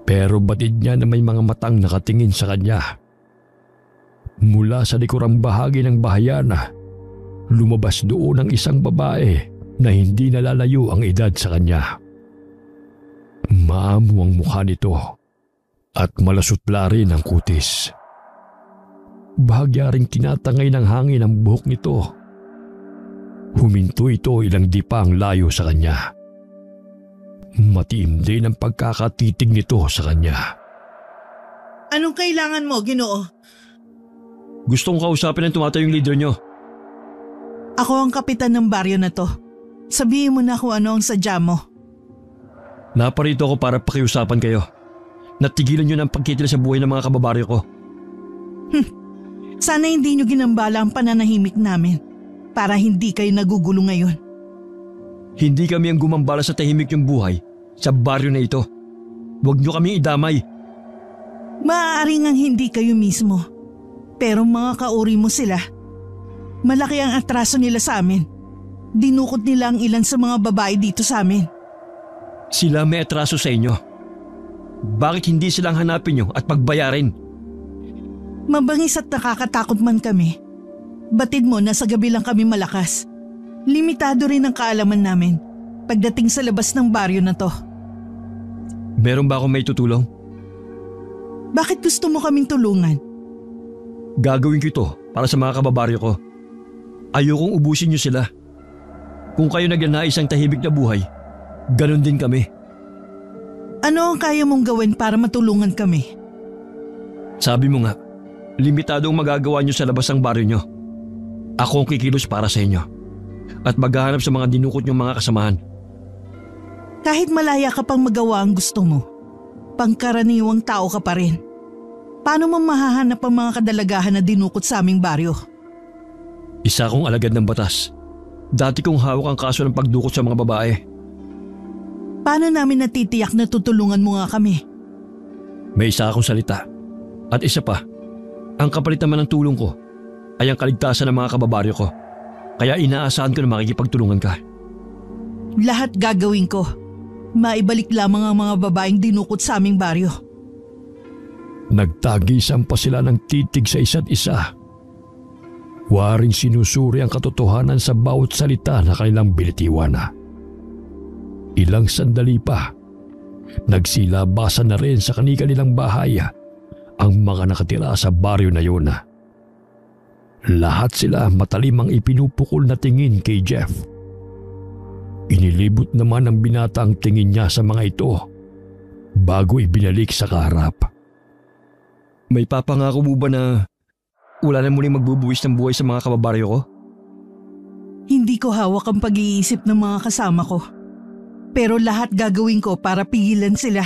[SPEAKER 3] Pero batid niya na may mga matang nakatingin sa kanya. Mula sa likurang bahagi ng bahayan, lumabas doon ang isang babae na hindi nalalayo ang edad sa kanya. Maamo ang mukha nito at malasutla rin ang kutis. Bahagya ring tinatangay ng hangin ang buhok nito. Huminto ito ilang dipang layo sa kanya. Matiim din ang pagkakatitig nito sa kanya.
[SPEAKER 5] Anong kailangan mo, Ginoo?
[SPEAKER 4] Gusto kong kausapin ang tumatayong leader nyo.
[SPEAKER 5] Ako ang kapitan ng baryo na to. Sabihin mo na kung ano ang sadya mo.
[SPEAKER 4] Naparito ako para pakiusapan kayo. Natigilan nyo ng pagkitila sa buhay ng mga kababaryo ko.
[SPEAKER 5] Sana hindi nyo ginambala ang pananahimik namin para hindi kayo nagugulo ngayon.
[SPEAKER 4] Hindi kami ang gumambala sa tahimik yung buhay sa baryo na ito. Huwag nyo kaming idamay.
[SPEAKER 5] Maaaring ang hindi kayo mismo, pero mga kauri mo sila. Malaki ang atraso nila sa amin. Dinukot nila ang ilan sa mga babae dito sa amin.
[SPEAKER 4] Sila may atraso sa inyo. Bakit hindi silang hanapin nyo at pagbayarin?
[SPEAKER 5] Mabangis at nakakatakot man kami. Batid mo na sa gabi lang kami malakas. Limitado rin ang kaalaman namin pagdating sa labas ng baryo na to.
[SPEAKER 4] Meron ba akong may tutulong?
[SPEAKER 5] Bakit gusto mo kaming tulungan?
[SPEAKER 4] Gagawin ko ito para sa mga kababaryo ko. Ayokong ubusin nyo sila. Kung kayo nagnanais ang tahimik na buhay, ganun din kami.
[SPEAKER 5] Ano ang kaya mong gawin para matulungan kami?
[SPEAKER 4] Sabi mo nga, limitado ang magagawa nyo sa labas ng baryo nyo. Ako ang kikilos para sa inyo at maghahanap sa mga dinukot nyong mga kasamahan.
[SPEAKER 5] Kahit malaya ka pang magawa ang gusto mo, pangkaraniwang tao ka pa rin. Paano mo mahahanap ang mga kadalagahan na dinukot sa aming baryo?
[SPEAKER 4] Isa akong alagad ng batas. Dati kong hawak ang kaso ng pagdukot sa mga babae.
[SPEAKER 5] Paano namin natitiyak na tutulungan mo nga kami?
[SPEAKER 3] May isa akong salita. At isa pa, ang kapalit naman ng tulong ko ay ang kaligtasan ng mga kababaryo ko. Kaya inaasahan ko na makikipagtulungan ka.
[SPEAKER 5] Lahat gagawin ko. Maibalik lamang ang mga babaeng dinukot sa aming baryo.
[SPEAKER 3] Nagtagisan pa sila ng titig sa isa't isa. Waring sinusuri ang katotohanan sa bawat salita na kanilang binitiwan. Ilang sandali pa, nagsilabasan na rin sa kanilang bahay ang mga nakatira sa baryo na yun. Lahat sila matalimang ipinupukol na tingin kay Jeff. Inilibot naman ng binata ang tingin niya sa mga ito bago ibinalik sa kaharap.
[SPEAKER 4] May papangako mo ba na wala na muling magbubuwis ng buhay sa mga kababaryo ko?
[SPEAKER 5] Hindi ko hawak ang pag-iisip ng mga kasama ko. Pero lahat gagawin ko para pigilan sila.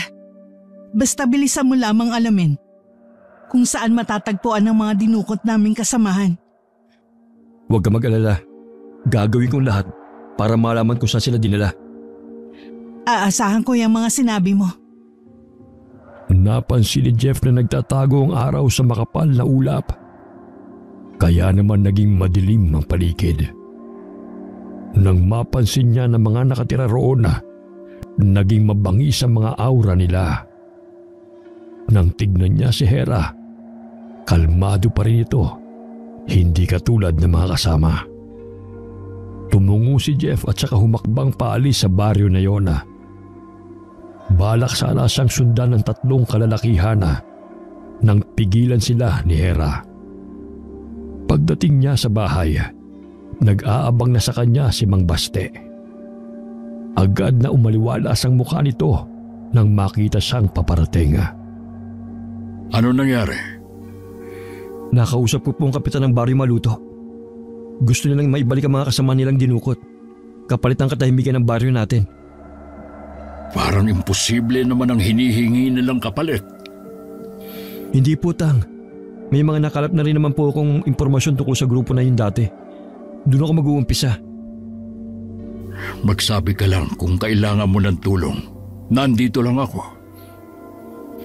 [SPEAKER 5] Basta bilisan mo lamang alamin kung saan matatagpuan ang mga dinukot naming kasamahan.
[SPEAKER 4] Huwag ka mag-alala. Gagawin kong lahat para malaman kung saan sila dinala.
[SPEAKER 5] Aasahan ko yung mga sinabi mo.
[SPEAKER 3] Napansin ni Jeff na nagtatago ang araw sa makapal na ulap. Kaya naman naging madilim ang paligid. Nang mapansin niya na mga nakatira roon naging mabangis ang mga aura nila. Nang tignan niya si Hera, kalmado pa rin ito, hindi katulad ng mga kasama. Tumungo si Jeff at saka humakbang paalis sa baryo na yon. Balak sana siyang sundan ng 3 kalalakihan nang pigilan sila ni Hera. Pagdating niya sa bahay, nag-aabang na sa kanya si Mang Baste. Agad na umaliwalas ang mukha nito nang makita siyang paparating.
[SPEAKER 2] Ano nangyari?
[SPEAKER 4] Nakausap ko po ang kapitan ng baryo Maluto. Gusto nilang maibalik ang mga kasama nilang dinukot. Kapalit ang katahimikan ng baryo natin.
[SPEAKER 2] Parang imposible naman ang hinihingi nilang kapalit.
[SPEAKER 4] Hindi po, Tang. May mga nakalap na rin naman po akong impormasyon tungkol sa grupo na yun dati. Doon ako mag-uumpisa.
[SPEAKER 2] Magsabi ka lang kung kailangan mo ng tulong. Nandito lang ako.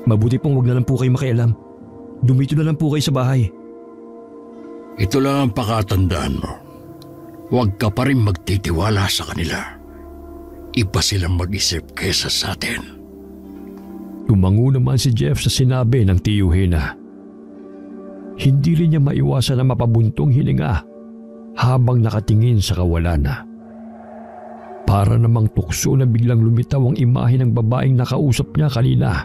[SPEAKER 4] Mabuti pong wag na lang po kayo makialam. Dumito na lang po kayo sa bahay.
[SPEAKER 2] Ito lang ang pakatandaan mo. Huwag ka pa rin magtitiwala sa kanila. Iba silang mag-isip kesa sa atin.
[SPEAKER 3] Tumango naman si Jeff sa sinabi ng tiyuhin. Hindi rin niya maiwasan na mapabuntong hininga habang nakatingin sa kawalan. Para namang tukso na biglang lumitaw ang imahe ng babaeng nakausap niya kanina.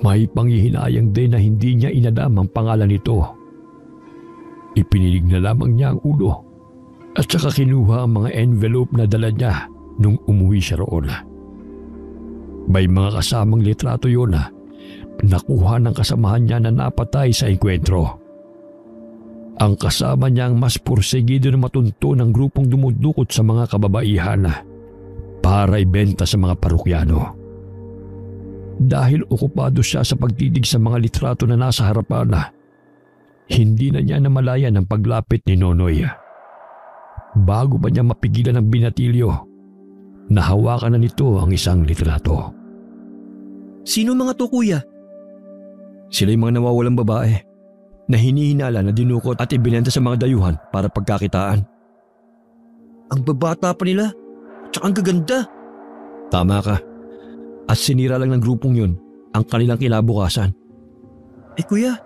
[SPEAKER 3] May panghihinayang din na hindi niya inadam ang pangalan nito. Ipinilig na lamang niya ang ulo at saka kinuha ang mga envelope na dala niya nung umuwi siya roon. May mga kasamang litrato yun nakuha ng kasamahan niya na napatay sa enkwentro. Ang kasama niya ang mas pursigido na matunto ng grupong dumudukot sa mga kababaihan para ibenta sa mga parukyano. Dahil okupado siya sa pagtitig sa mga litrato na nasa harapan, hindi na niya namalayan ang paglapit ni Nonoy. Bago pa niya mapigilan ang binatilyo, nahawakan na nito ang isang litrato.
[SPEAKER 1] Sino mga to, kuya?
[SPEAKER 4] Sila yung mga nawawalang babae na hinihinala na dinukot at ibinenta sa mga dayuhan para pagkakitaan.
[SPEAKER 1] Ang babata pa nila, tsaka ang gaganda.
[SPEAKER 4] Tama ka. At sinira lang ng grupong yun ang kanilang kinabukasan.
[SPEAKER 1] Kuya,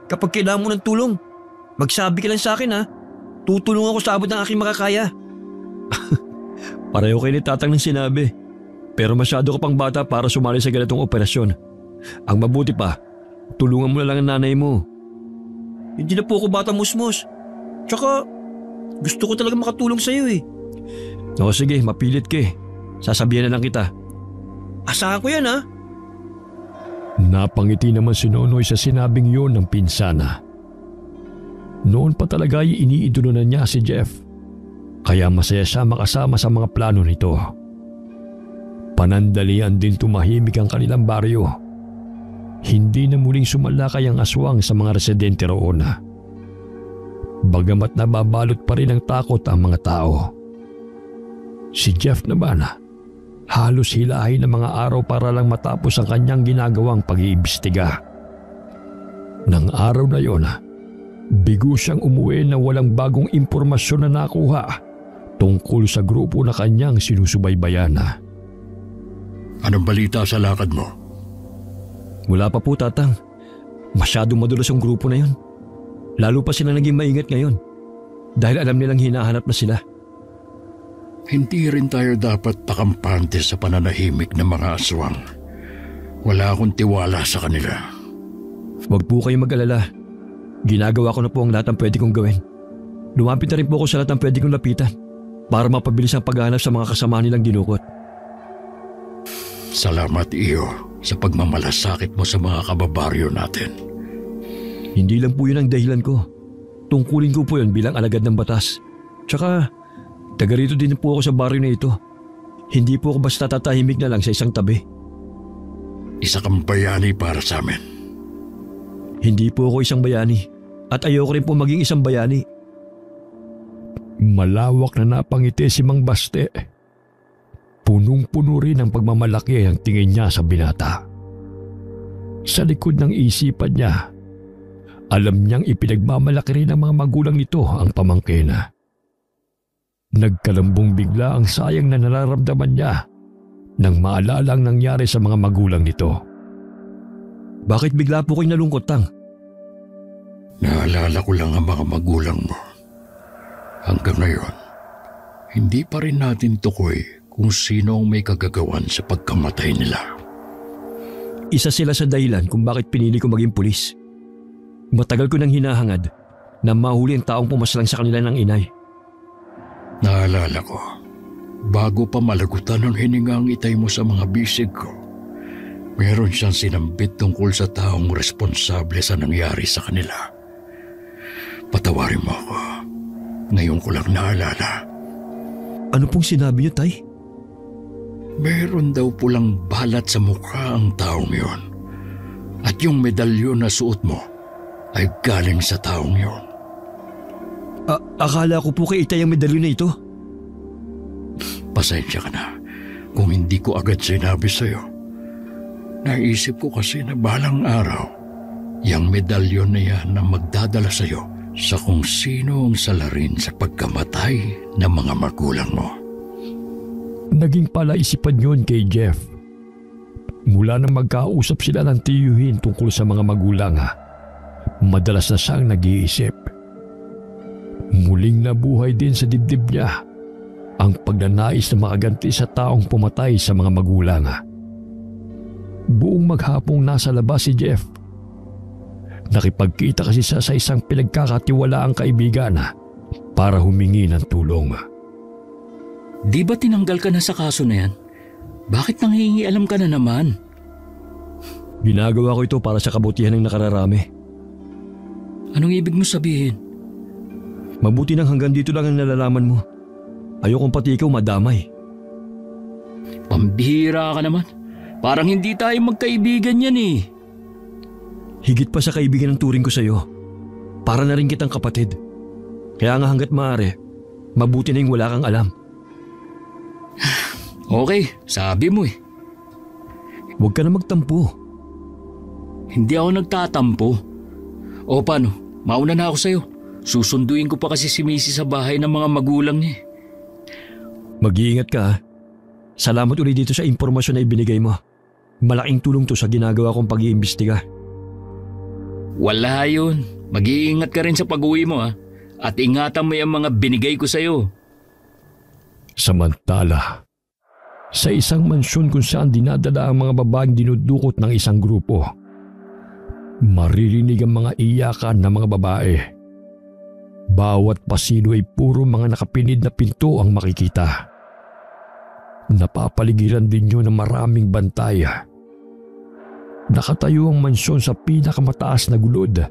[SPEAKER 1] kapag kailangan mo ng tulong, magsabi ka lang sa akin Tutulong ako sa abot ng aking makakaya.
[SPEAKER 4] Pareho kayo ni Tatang ng sinabi. Pero masyado ka pang bata para sumali sa ganitong operasyon. Ang mabuti pa, tulungan mo na lang ang nanay mo.
[SPEAKER 1] Hindi na po ako bata musmos. Tsaka, gusto ko talaga makatulong sa'yo
[SPEAKER 4] O sige, mapilit ka Sasabihan na lang kita.
[SPEAKER 1] Asahan ko yan
[SPEAKER 3] Napangiti naman si Nonoy sa sinabing yun ng pinsana. Noon pa talaga ay iniidolo na niya si Jeff. Kaya masaya siya makasama sa mga plano nito. Panandalian din tumahimik ang kanilang baryo. Hindi na muling sumalakay ang aswang sa mga residente roon. Bagamat nababalot pa rin ng takot ang mga tao. Si Jeff naman Halos hilahin ng mga araw para lang matapos ang kanyang ginagawang pag-iimbestiga. Nang araw na yon, bigo siyang umuwi na walang bagong impormasyon na nakuha tungkol sa grupo na kanyang sinusubaybayan.
[SPEAKER 2] Anong balita sa lakad mo?
[SPEAKER 4] Wala pa po, Tatang. Masyadong madulas yung grupo na yun. Lalo pa sila naging maingat ngayon dahil alam nilang hinahanap na sila.
[SPEAKER 2] Hindi rin tayo dapat takampante sa pananahimik ng mga aswang. Wala akong tiwala sa kanila.
[SPEAKER 4] Huwag po kayong mag-alala. Ginagawa ko na po ang lahat ng pwede kong gawin. Lumapit na rin po ako sa lahat ng pwede kong lapitan para mapabilis ang paghahanap sa mga kasama nilang dinukot.
[SPEAKER 2] Salamat, Iyo, sa pagmamalasakit mo sa mga kababaryo natin.
[SPEAKER 4] Hindi lang po yun ang dahilan ko. Tungkulin ko po yun bilang alagad ng batas. Tsaka, taga rito din po ako sa baryo na ito. Hindi po ako basta tatahimik na lang sa isang tabi.
[SPEAKER 2] Isa kang bayani para sa amin.
[SPEAKER 4] Hindi po ako isang bayani at ayoko rin po maging isang bayani.
[SPEAKER 3] Malawak na napangiti si Mang Baste. Punong-puno rin ang pagmamalaki ang tingin niya sa binata. Sa likod ng isipan niya, alam niyang ipinagmamalaki rin ng mga magulang nito ang pamangkin. Nagkalambong bigla ang sayang na nararamdaman niya nang maalala ang nangyari sa mga magulang nito.
[SPEAKER 4] Bakit bigla po kayo nalungkot, Tang?
[SPEAKER 2] Naalala ko lang ang mga magulang mo. Hanggang ngayon, hindi pa rin natin tukoy kung sino ang may kagagawan sa pagkamatay nila.
[SPEAKER 4] Isa sila sa dahilan kung bakit pinili ko maging pulis. Matagal ko nang hinahangad na mahuli ang taong pumaslang sa kanila ng inay.
[SPEAKER 2] Naalala ko, bago pa malagutan ang hininga ang itay mo sa mga bisig ko, meron siyang sinambit tungkol sa taong responsable sa nangyari sa kanila. Patawarin mo ako. Ngayon ko lang naalala.
[SPEAKER 4] Ano pong sinabi niyo, Tay?
[SPEAKER 2] Meron daw pulang balat sa mukha ang taong yon. At yung medalyon na suot mo ay galing sa taong yon.
[SPEAKER 4] Akala ko po kay Itay ang medalyon na ito.
[SPEAKER 2] Pasensya ka na kung hindi ko agad sinabi sa'yo. Naisip ko kasi na balang araw, yung medalyon na yan na magdadala sa'yo sa kung sino ang salarin sa pagkamatay ng mga magulang mo.
[SPEAKER 3] Naging palaisipan yun kay Jeff. Mula nang magkausap sila ng tiyuhin tungkol sa mga magulang, madalas na siyang nag-iisip. Muling nabuhay din sa dibdib niya ang pagnanais na makaganti sa taong pumatay sa mga magulang. Buong maghapong nasa labas si Jeff. Nakipagkita kasi siya sa isang pinagkakatiwalaang kaibigan para humingi ng tulong.
[SPEAKER 6] Di ba tinanggal ka na sa kaso na yan? Bakit nanghihingialam ka na naman?
[SPEAKER 4] Ginagawa ko ito para sa kabutihan ng nakararami.
[SPEAKER 6] Anong ibig mo sabihin?
[SPEAKER 4] Mabuti nang hanggang dito lang ang nalalaman mo. Ayokong pati ikaw madamay.
[SPEAKER 6] Pambihira ka naman. Parang hindi tayo magkaibigan yan eh.
[SPEAKER 4] Higit pa sa kaibigan ng turing ko sa'yo. Para na rin kitang kapatid. Kaya nga hanggat maaari, mabuti na yung wala kang alam.
[SPEAKER 6] Okay, sabi mo eh.
[SPEAKER 4] Huwag ka na magtampo.
[SPEAKER 6] Hindi ako nagtatampo. O paano, mauna na ako sa'yo. Susunduin ko pa kasi si Missy sa bahay ng mga magulang niya.
[SPEAKER 4] Mag-iingat ka ha. Salamat ulit dito sa impormasyon na ibinigay mo. Malaking tulong to sa ginagawa kong pag-iimbestiga.
[SPEAKER 6] Wala yun. Mag-iingat ka rin sa pag-uwi mo ha. At ingatan mo yung mga binigay ko sa'yo.
[SPEAKER 3] Samantala, sa isang mansyon kung saan dinadala ang mga babaeng dinudukot ng isang grupo, maririnig ang mga iyakan ng mga babae. Bawat pasilyo ay puro mga nakapinid na pinto ang makikita. Napapaligiran din yun ng maraming bantay. Nakatayo ang mansyon sa pinakamataas na gulod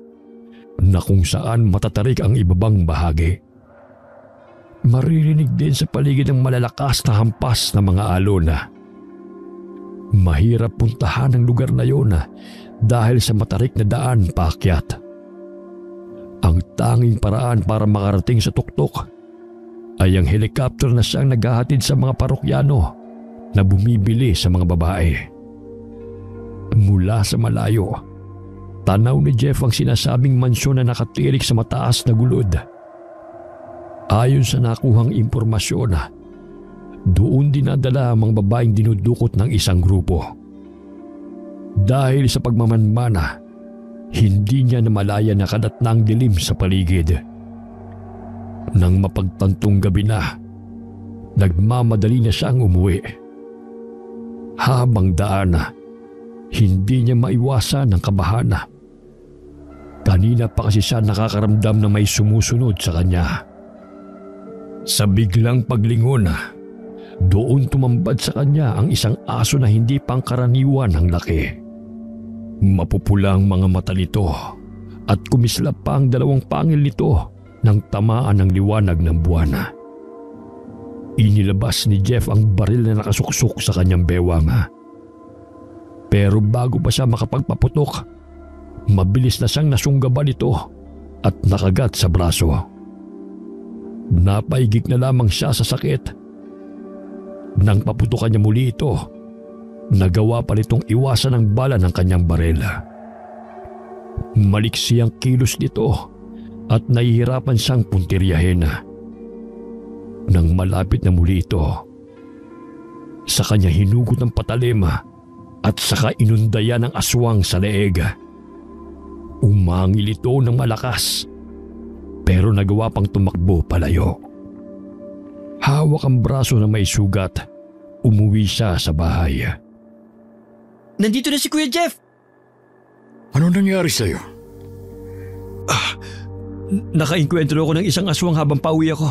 [SPEAKER 3] na kung saan matatarik ang ibabang bahagi. Maririnig din sa paligid ng malalakas na hampas ng mga alon. Mahirap puntahan ang lugar na yun dahil sa matarik na daan paakyat. Ang tanging paraan para makarating sa tuktok ay ang helikopter na siyang naghahatid sa mga parokyano na bumibili sa mga babae. Mula sa malayo, tanaw ni Jeff ang sinasabing mansyon na nakatirik sa mataas na gulod. Ayon sa nakuhang impormasyon, doon dinadala ang mga babaeng dinudukot ng isang grupo. Dahil sa pagmamanmana, hindi niya namalaya na kadatnang dilim sa paligid. Nang mapagtantong gabi na, nagmamadali na siyang umuwi. Habang daan, hindi niya maiwasan ang kabahan. Kanina pa kasi siya nakakaramdam na may sumusunod sa kanya. Sa biglang paglingon, doon tumambad sa kanya ang isang aso na hindi pangkaraniwan ang laki. Mapupula ang mga mata nito at kumislap pa ang dalawang pangil nito nang tamaan ng liwanag ng buwan. Inilabas ni Jeff ang baril na nakasuksok sa kanyang bewang. Pero bago pa siya makapagpaputok, mabilis na siyang nasunggaban ito at nakagat sa braso. Napaigik na lamang siya sa sakit. Nang paputukan niya muli ito, nagawa pa nitong iwasan ang bala ng kanyang baril. Maliksi ang kilos nito at nahihirapan siyang puntiryahin. Nang malapit na muli ito, sa kanya hinugot ng patalim at saka inundaya ng aswang sa leeg. Umangil ito ng malakas pero nagawa pang tumakbo palayo. Hawak ang braso na may sugat, umuwi siya sa bahay.
[SPEAKER 1] Nandito na si Kuya Jeff!
[SPEAKER 2] Ano nangyari sa'yo?
[SPEAKER 4] Nakainkwentro ako ng isang aswang habang pauwi ako.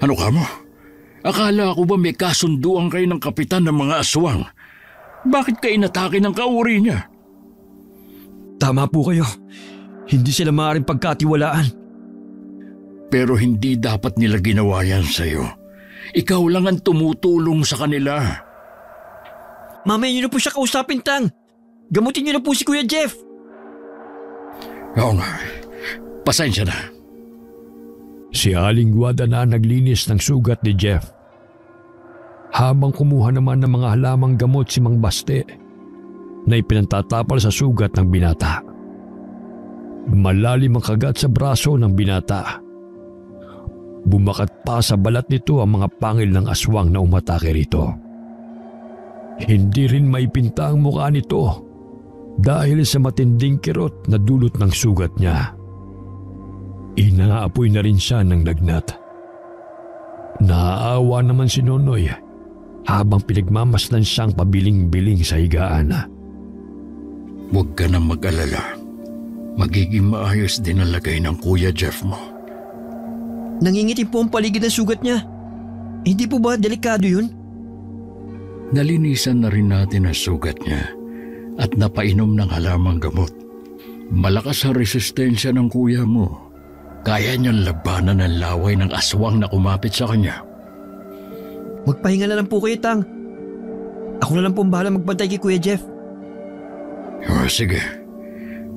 [SPEAKER 2] Ano ka mo? Akala ko ba may kasunduan kayo ng kapitan ng mga aswang? Bakit ka inatake ng kauri niya?
[SPEAKER 4] Tama po kayo. Hindi sila maaaring pagkatiwalaan.
[SPEAKER 2] Pero hindi dapat nila ginawa yan sa'yo. Ikaw lang ang tumutulong sa kanila.
[SPEAKER 1] Mamaya niyo na po siya kausapin, Tang. Gamutin niyo na po si Kuya Jeff.
[SPEAKER 2] Oo nga. Pasensya na.
[SPEAKER 3] Si Aling Guada na naglinis ng sugat ni Jeff. Habang kumuha naman ng mga halamang gamot si Mang Baste na ipinantatapal sa sugat ng binata. Malalim ang kagat sa braso ng binata. Bumakat pa sa balat nito ang mga pangil ng aswang na umatake rito. Hindi rin maipinta ang mukha nito dahil sa matinding kirot na dulot ng sugat niya. Inaapoy na rin siya ng lagnat. Naaawa naman si Nonoy habang pinagmamasdan siyang pabiling-biling sa higaan.
[SPEAKER 2] Huwag ka nang mag-alala. Magiging maayos din ang lagay ng Kuya Jeff mo.
[SPEAKER 1] Nangingitim po ang paligid ng sugat niya. Hindi po ba delikado yun?
[SPEAKER 2] Nalinisan na rin natin ang sugat niya at napainom ng halamang gamot. Malakas ang resistensya ng kuya mo. Kaya niyang labanan ang laway ng aswang na kumapit sa kanya.
[SPEAKER 1] Magpahinga na lang po kayo, Tang. Ako na lang po bahala magbantay kay Kuya Jeff.
[SPEAKER 2] O sige,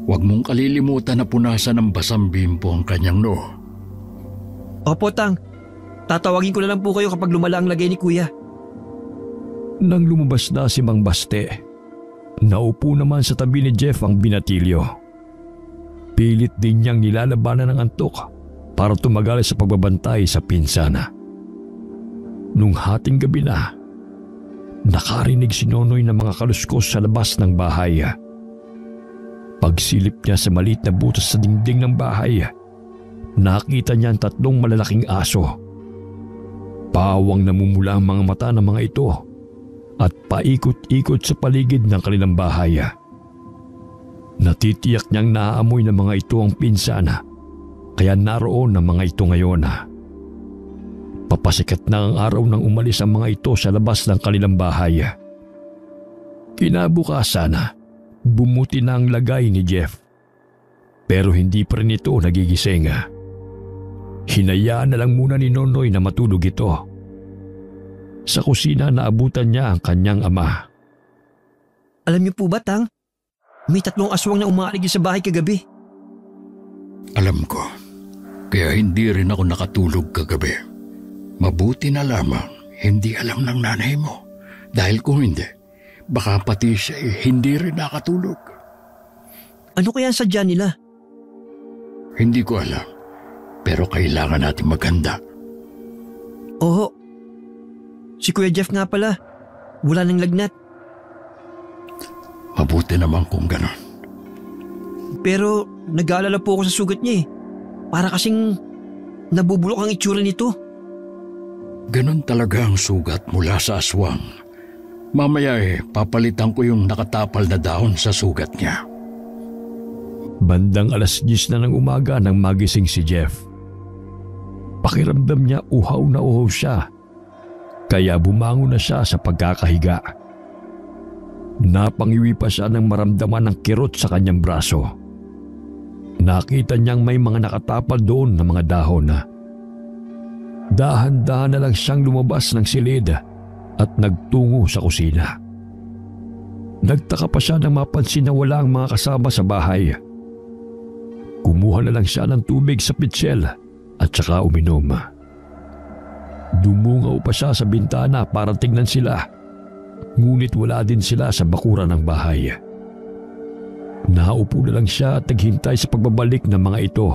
[SPEAKER 2] huwag mong kalilimutan na punasan ng basang bimpo ang kanyang noo.
[SPEAKER 1] Opo, Tang. Tatawagin ko na lang po kayo kapag lumala ang lagay ni Kuya.
[SPEAKER 3] Nang lumabas na si Mang Baste, naupo naman sa tabi ni Jeff ang binatilyo. Pilit din niyang nilalabanan ng antok para tumagal sa pagbabantay sa pinsana. Nung hating gabi na, nakarinig si Nonoy ng mga kaluskos sa labas ng bahay. Pagsilip niya sa maliit na butas sa dingding ng bahay, nakita niya ang 3 malalaking aso. Pawang namumula ang mga mata ng mga ito at paikot-ikot sa paligid ng kanilang bahay. Natitiyak niyang naaamoy ng mga ito ang pinsana, kaya naroon ang mga ito ngayon. Papasikat na ang araw nang umalis ang mga ito sa labas ng kanilang bahay. Kinabukasan, bumuti na ang lagay ni Jeff. Pero hindi pa rin ito nagigising. Hinayaan na lang muna ni Nonoy na matulog ito. Sa kusina naabutan niya ang kanyang ama.
[SPEAKER 1] Alam niyo po ba, Tang? May 3 aswang na umaaligid sa bahay kagabi.
[SPEAKER 2] Alam ko, kaya hindi rin ako nakatulog kagabi. Mabuti na lamang, Hindi alam ng nanay mo. Dahil kung hindi, baka pati siya hindi rin nakatulog.
[SPEAKER 1] Ano kaya ang sadya nila?
[SPEAKER 2] Hindi ko alam. Pero kailangan natin maghanda.
[SPEAKER 1] Oo. Si Kuya Jeff nga pala. Wala nang lagnat.
[SPEAKER 2] Mabuti naman kung ganon.
[SPEAKER 1] Pero nag-aalala po ako sa sugat niya eh. Para kasing nabubulok ang itsura nito.
[SPEAKER 2] Ganon talaga ang sugat mula sa aswang. Mamaya papalitan ko yung nakatapal na dahon sa sugat niya.
[SPEAKER 3] Bandang 10:00 na ng umaga nang magising si Jeff. Pakiramdam niya uhaw na uhaw siya. Kaya bumangon na siya sa pagkakahiga. Napangiwi pa siya nang maramdaman ng kirot sa kanyang braso. Nakita niyang may mga nakatapal doon na mga dahon na. Dahan-dahan na lang siyang lumabas ng silid at nagtungo sa kusina. Nagtaka pa siya nang mapansin na wala ang mga kasama sa bahay. Kumuha na lang siya ng tubig sa pitsel at saka uminom. Dumungaw pa siya sa bintana para tingnan sila. Ngunit wala din sila sa bakuran ng bahay. Naupo na lang siya at naghintay sa pagbabalik ng mga ito.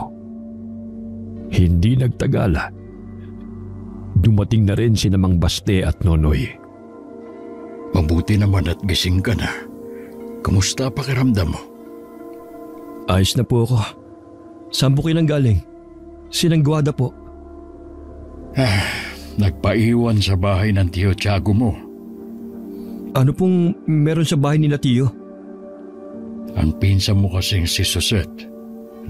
[SPEAKER 3] Hindi nagtagal. Dumating na rin si Mang Baste at Nonoy.
[SPEAKER 2] Mabuti naman at gising ka na. Kamusta pakiramdam mo?
[SPEAKER 4] Ayos na po ako. Saan po kayo nang galing? Sinanggwada po.
[SPEAKER 2] Nagpaiwan sa bahay ng Tio Tiago mo.
[SPEAKER 4] Ano pong meron sa bahay nila Tiyo?
[SPEAKER 2] Ang pinsan mo kasing si Susette,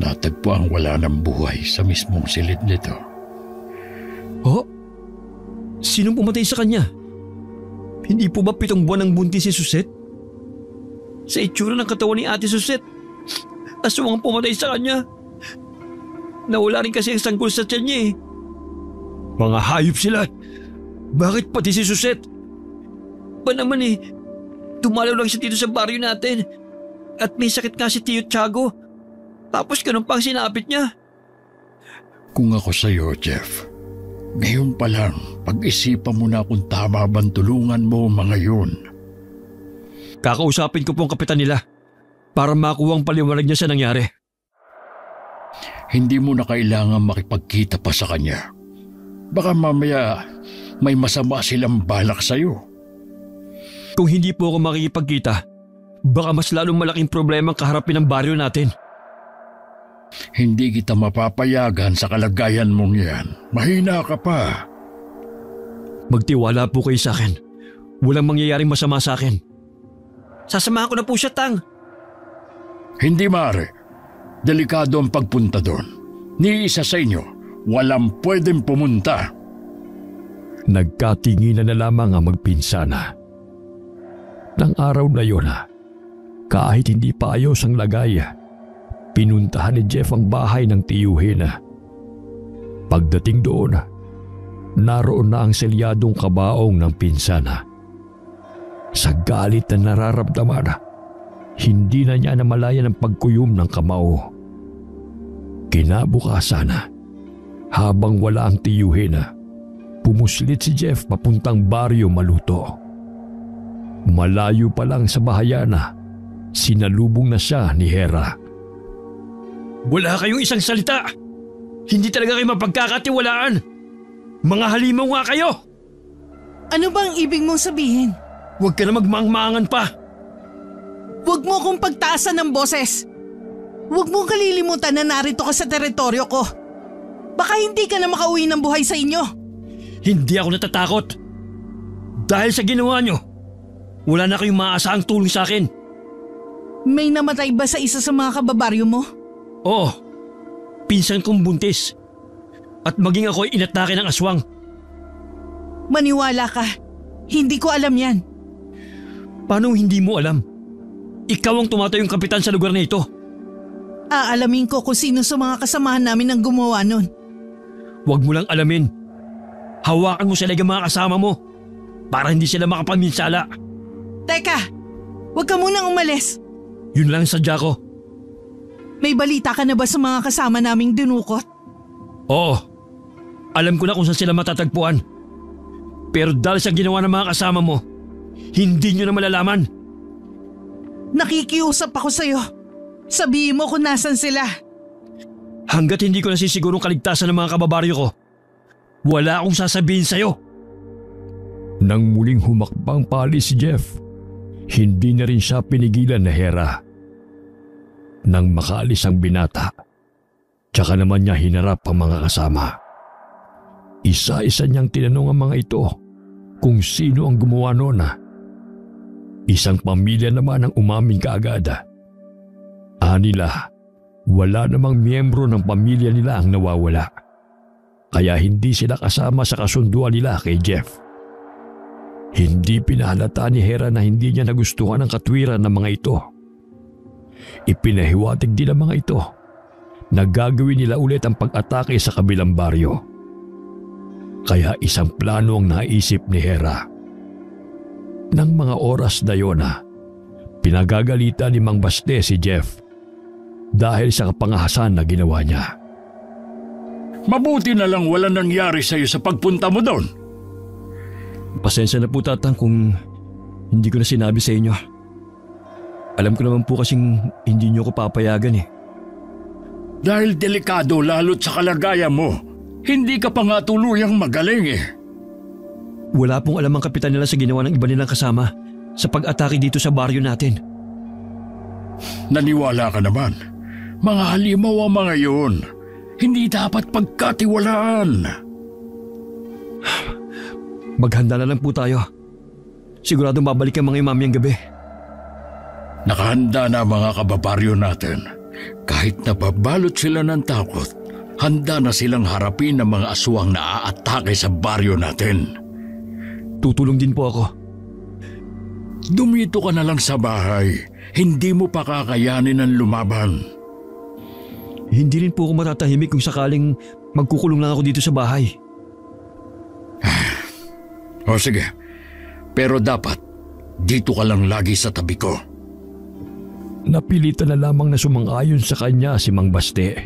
[SPEAKER 2] natagpuan wala ng buhay sa mismong silid nito.
[SPEAKER 4] Oh? Sinong pumatay sa kanya? Hindi po ba 7 buwan ang buntis si Susette?
[SPEAKER 1] Sa itsura ng katawan ni Ate Susette, aswang pumatay sa kanya. Nawala rin kasi ang sanggol sa tiyan niya eh.
[SPEAKER 4] Mga hayop sila. Bakit pati si Susette?
[SPEAKER 1] Ba naman eh, dumalaw lang siya dito sa baryo natin. At may sakit nga si Tio Tiago. Tapos ganun pa ang sinapit niya.
[SPEAKER 2] Kung ako sa'yo, Jeff, ngayon pa lang, pag-isipan mo na kung tama bang tulungan mo mga yun.
[SPEAKER 4] Kakausapin ko po ang kapitan nila para makuha ang paliwanag niya sa nangyari.
[SPEAKER 2] Hindi mo na kailangan makipagkita pa sa kanya. Baka mamaya may masama silang balak sa'yo.
[SPEAKER 4] Kung hindi po ako makikipagkita, baka mas lalong malaking problema ang kaharapin ng baryo natin.
[SPEAKER 2] Hindi kita mapapayagan sa kalagayan mong yan. Mahina ka pa.
[SPEAKER 4] Magtiwala po kayo sa akin. Walang mangyayaring masama sa akin.
[SPEAKER 1] Sasamahan ko na po siya, Tang.
[SPEAKER 2] Hindi maaari. Delikado ang pagpunta doon. Ni isa sa inyo, walang pwedeng pumunta.
[SPEAKER 3] Nagkatinginan na lamang ang magpinsana. Nang araw na yun, kahit hindi pa ayos ang lagay, pinuntahan ni Jeff ang bahay ng tiyuhin. Pagdating doon, naroon na ang selyadong kabaong ng pinsana. Sa galit na nararamdaman, hindi na niya namalayan ang pagkuyom ng kamao. Kinabukasan, habang wala ang tiyuhin, pumuslit si Jeff papuntang baryo Maluto. Malayo pa lang sa bahayan, sinalubong na siya ni Hera.
[SPEAKER 4] Wala kayong isang salita! Hindi talaga kayo mapagkakatiwalaan! Mga halimaw nga kayo!
[SPEAKER 5] Ano bang ibig mong sabihin?
[SPEAKER 4] Huwag ka na magmangmangan pa!
[SPEAKER 5] Huwag mo akong pagtaasan ng boses! Huwag mong kalilimutan na narito ka sa teritoryo ko. Baka hindi ka na makauwi ng buhay sa inyo.
[SPEAKER 4] Hindi ako natatakot. Dahil sa ginawa nyo, wala na kayong maaasahang tulong sa akin.
[SPEAKER 5] May namatay ba sa isa sa mga kababaryo mo?
[SPEAKER 4] Oo, pinsan kong buntis. At maging ako ay inatake ng aswang.
[SPEAKER 5] Maniwala ka. Hindi ko alam yan.
[SPEAKER 4] Paano hindi mo alam? Ikaw ang tumatayong kapitan sa lugar na ito.
[SPEAKER 5] Aalamin ko kung sino sa mga kasamahan namin ang gumawa nun.
[SPEAKER 4] Huwag mo lang alamin. Hawakan mo sila ng mga kasama mo para hindi sila makapaminsala.
[SPEAKER 5] Teka, huwag ka munang umalis.
[SPEAKER 4] Yun lang sadya ko.
[SPEAKER 5] May balita ka na ba sa mga kasama naming dinukot?
[SPEAKER 4] Oo, alam ko na kung saan sila matatagpuan.
[SPEAKER 3] Pero dahil sa ginawa ng mga kasama mo, hindi nyo na malalaman.
[SPEAKER 5] Nakikiusap ako sa'yo. Sabihin mo kung nasan sila.
[SPEAKER 3] Hanggat hindi ko nasisigurong kaligtasan ng mga kababaryo ko, wala akong sasabihin sa'yo. Nang muling humakbang paalis si Jeff, hindi na rin siya pinigilan na Hera. Nang makaalis ang binata, tsaka naman niya hinarap ang mga kasama. Isa-isa niyang tinanong ang mga ito kung sino ang gumawa noon. Isang pamilya naman ang umamin kaagad. Anila, wala namang miyembro ng pamilya nila ang nawawala. Kaya hindi sila kasama sa kasunduan nila kay Jeff. Hindi pinahalata ni Hera na hindi niya nagustuhan ang katwiran ng mga ito. Ipinahiwatig din ng mga ito na gagawin nila ulit ang pag-atake sa kabilang baryo. Kaya isang plano ang naisip ni Hera. Nang mga oras na yun, pinagagalitan ni Mang Baste si Jeff dahil sa kapangahasan na ginawa niya.
[SPEAKER 2] Mabuti na lang wala nangyari sa'yo sa pagpunta mo doon.
[SPEAKER 4] Pasensya na po tatang kung hindi ko na sinabi sa inyo. Alam ko naman po kasing hindi niyo ko papayagan eh.
[SPEAKER 2] Dahil delikado lalo't sa kalagayan mo, hindi ka pa nga tuluyang magaling eh.
[SPEAKER 4] Wala pong alam ang kapitan nila sa ginawa ng iba nilang kasama sa pag-atake dito sa baryo natin.
[SPEAKER 2] Naniwala ka naman. Mga halimaw ang mga yun. Hindi dapat pagkatiwalaan.
[SPEAKER 4] Maghanda na lang po tayo. Siguradong babalik ang mga mamayang gabi.
[SPEAKER 2] Nakahanda na mga kababaryo natin. Kahit nababalot sila ng takot, handa na silang harapin ang mga aswang na aatake sa baryo natin.
[SPEAKER 4] Tutulong din po ako.
[SPEAKER 2] Dumito ka na lang sa bahay. Hindi mo pa kakayanin ang lumaban.
[SPEAKER 4] Hindi rin po ako matatahimik kung sakaling magkukulong lang ako dito sa bahay.
[SPEAKER 2] O sige, pero dapat dito ka lang lagi sa tabi ko.
[SPEAKER 3] Napilitan na lamang na sumang-ayon sa kanya si Mang Baste.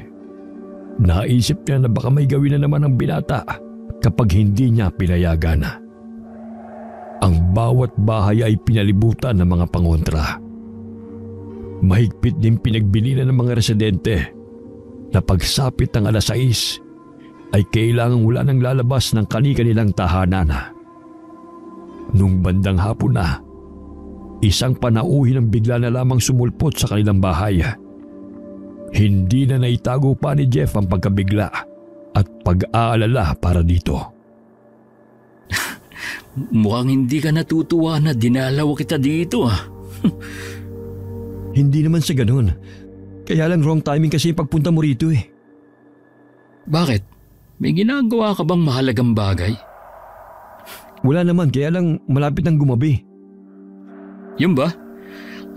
[SPEAKER 3] Naisip niya na baka may gawin na naman ang binata kapag hindi niya pinayagan. Ang bawat bahay ay pinalibutan ng mga pangontra. Mahigpit din pinagbilinan ng mga residente na pagsapit ng 6 ay kailangang wala nang lalabas ng kani-kanilang tahanan. Nung bandang hapon na, isang panauhin ang bigla na lamang sumulpot sa kanilang bahay. Hindi na naitago pa ni Jeff ang pagkabigla at pag-aalala para dito.
[SPEAKER 6] Mukhang hindi ka natutuwa na dinalaw kita dito
[SPEAKER 4] Hindi naman sa ganun. Kaya lang wrong timing kasi yung pagpunta mo rito eh.
[SPEAKER 6] Bakit? May ginagawa ka bang mahalagang bagay?
[SPEAKER 4] Wala naman, kaya lang malapit nang gumabi.
[SPEAKER 6] Yun ba?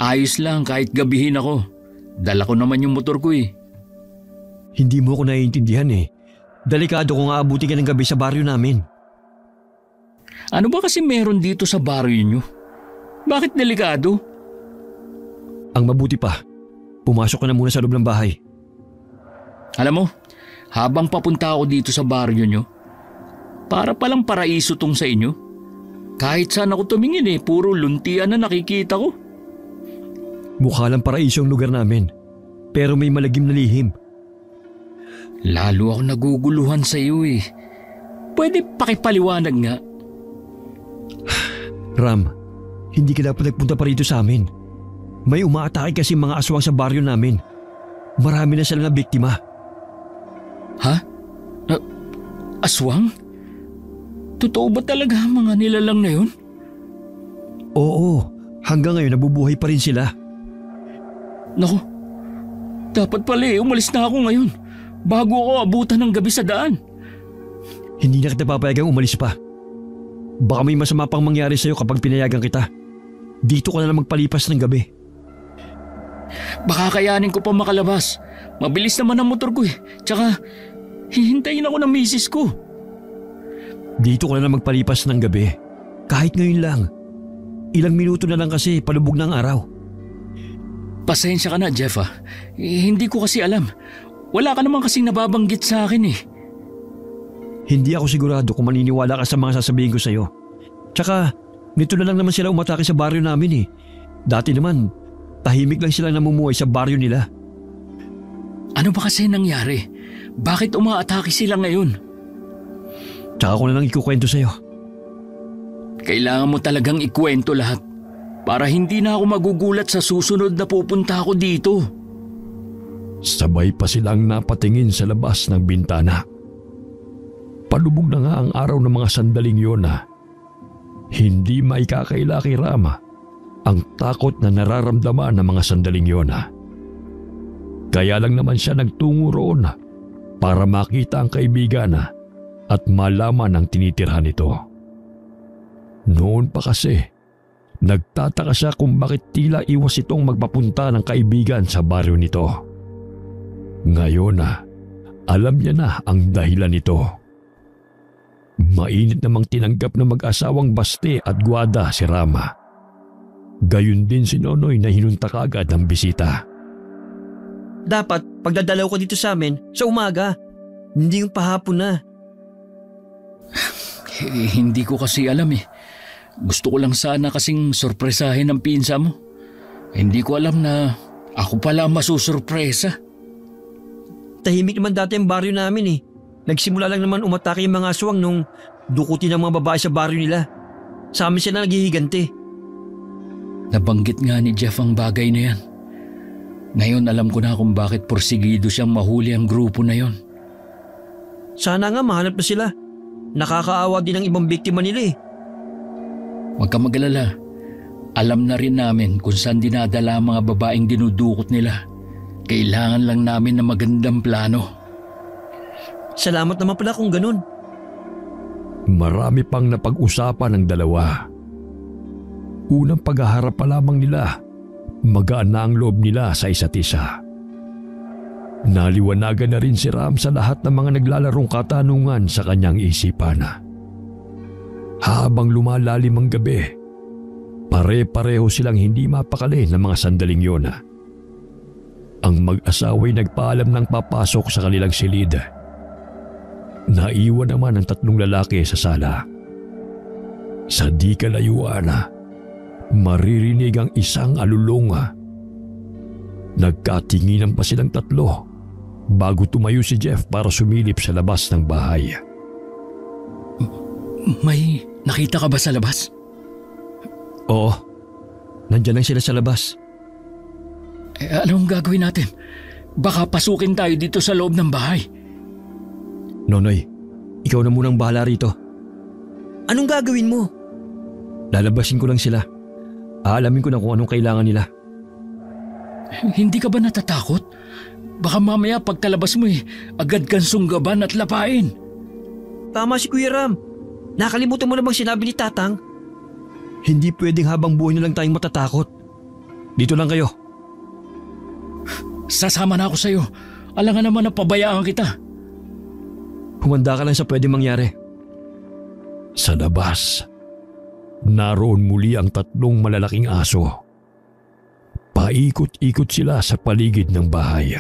[SPEAKER 6] Ayos lang kahit gabihin ako. Dala ko naman yung motor ko eh.
[SPEAKER 4] Hindi mo ko naiintindihan eh. Delikado kung aabuti ka ng gabi sa baryo namin.
[SPEAKER 6] Ano ba kasi meron dito sa baryo nyo? Bakit delikado?
[SPEAKER 4] Ang mabuti pa, pumasok ka na muna sa loob ng bahay.
[SPEAKER 6] Alam mo, habang papunta ako dito sa baryo nyo, para palang paraiso tong sa inyo. Kahit saan ako tumingin puro luntian na nakikita ko.
[SPEAKER 4] Mukha lang paraiso ang lugar namin, pero may malagim na lihim.
[SPEAKER 6] Lalo ako naguguluhan sa iyo eh. Pwede pakipaliwanag nga.
[SPEAKER 4] Ram, hindi ka dapat nagpunta pa rito sa amin. May umaatake kasi mga aswang sa baryo namin. Marami na silang biktima.
[SPEAKER 6] Ha? Aswang? Totoo ba talaga ang mga nilalang na yun?
[SPEAKER 4] Oo, hanggang ngayon nabubuhay pa rin sila.
[SPEAKER 6] Naku, dapat pala umalis na ako ngayon bago ako abutan ng gabi sa daan.
[SPEAKER 4] Hindi na kita papayagang umalis pa. Baka may masama pang mangyari sa'yo kapag pinayagan kita. Dito ka na lang magpalipas ng gabi.
[SPEAKER 6] Baka kayanin ko pa makalabas. Mabilis naman ang motor ko Tsaka, hihintayin ako ng misis ko.
[SPEAKER 4] Dito ka na lang magpalipas ng gabi. Kahit ngayon lang. Ilang minuto na lang kasi palubog ng araw.
[SPEAKER 6] Pasensya ka na, Jeff hindi ko kasi alam. Wala ka naman kasing nababanggit sa akin
[SPEAKER 4] Hindi ako sigurado kung maniniwala ka sa mga sasabihin ko sa'yo. Tsaka, nito na lang naman sila umatake sa baryo namin eh. Dati naman, tahimik lang sila namumuhay sa baryo nila.
[SPEAKER 6] Ano ba kasi nangyari? Bakit umaatake sila ngayon?
[SPEAKER 4] Tsaka ko na lang ikukwento sa'yo.
[SPEAKER 6] Kailangan mo talagang ikwento lahat para hindi na ako magugulat sa susunod na pupunta ako dito.
[SPEAKER 3] Sabay pa silang napatingin sa labas ng bintana. Palubog na nga ang araw ng mga sandaling yon na hindi maikakaila kay Rama ang takot na nararamdaman ng mga sandaling yon. Kaya lang naman siya nagtungo roon para makita ang kaibigan at malaman ang tinitirhan nito. Noon pa kasi, nagtataka siya kung bakit tila iwas itong magpapunta ng kaibigan sa baryo nito. Ngayon alam niya na ang dahilan nito. Mainit namang tinanggap ng mag-asawang Baste at Guada si Rama. Gayun din si Nonoy na hinunta kaagad ng bisita.
[SPEAKER 1] Dapat pagdadalaw ko dito sa amin sa umaga, hindi yung pahapon na.
[SPEAKER 6] Hindi ko kasi alam eh. Gusto ko lang sana kasing sorpresahin ang pinsa mo. Hindi ko alam na ako pala masusurpresa.
[SPEAKER 1] Tahimik naman dati ang baryo namin eh. Nagsimula lang naman umatake yung mga aswang nung dukutin ng mga babae sa baryo nila. Sa amin sila naghihiganti.
[SPEAKER 6] Nabanggit nga ni Jeff ang bagay na yan. Ngayon alam ko na kung bakit porsigido siyang mahuli ang grupo na yon.
[SPEAKER 1] Sana nga mahanap na sila. Nakakaawa din ang ibang biktima nila eh.
[SPEAKER 6] Huwag ka mag-alala. Alam na rin namin kung saan dinadala ang mga babaeng dinudukot nila. Kailangan lang namin ng magandang plano.
[SPEAKER 1] Salamat naman pala kung ganun.
[SPEAKER 3] Marami pang napag-usapan ng dalawa. Unang paghaharap pa lamang nila, magaan na ang loob nila sa isa't isa. Naliwanagan na rin si Ram sa lahat ng mga naglalarong katanungan sa kanyang isipan. Habang lumalalim ang gabi, pare-pareho silang hindi mapakali ng mga sandaling yon. Ang mag-asawa'y nagpaalam ng papasok sa kanilang silid. Naiwan naman ang tatlong lalaki sa sala. Sa di kalayuan, maririnig ang isang alulong. Nagkatinginan pa silang tatlo bago tumayo si Jeff para sumilip sa labas ng bahay.
[SPEAKER 6] May nakita ka ba sa labas?
[SPEAKER 4] Oo, nandyan lang sila sa labas.
[SPEAKER 6] Anong gagawin natin? Baka pasukin tayo dito sa loob ng bahay.
[SPEAKER 4] Nonoy, ikaw na munang bahala rito.
[SPEAKER 1] Anong gagawin mo?
[SPEAKER 4] Lalabasin ko lang sila. Aalamin ko na kung anong kailangan nila.
[SPEAKER 6] Hindi ka ba natatakot? Baka mamaya pagkalabas mo agad kang sunggaban at lapain.
[SPEAKER 1] Tama si Kuya Ram. Nakalimutan mo na bang sinabi ni Tatang?
[SPEAKER 4] Hindi pwedeng habang buhay na lang tayong matatakot. Dito lang kayo.
[SPEAKER 6] Sasama na ako sa'yo. Alangan naman na pabayaan kita.
[SPEAKER 4] Humanda ka lang sa pwedeng mangyari.
[SPEAKER 3] Sa labas, naroon muli ang tatlong malalaking aso. Paikot-ikot sila sa paligid ng bahay.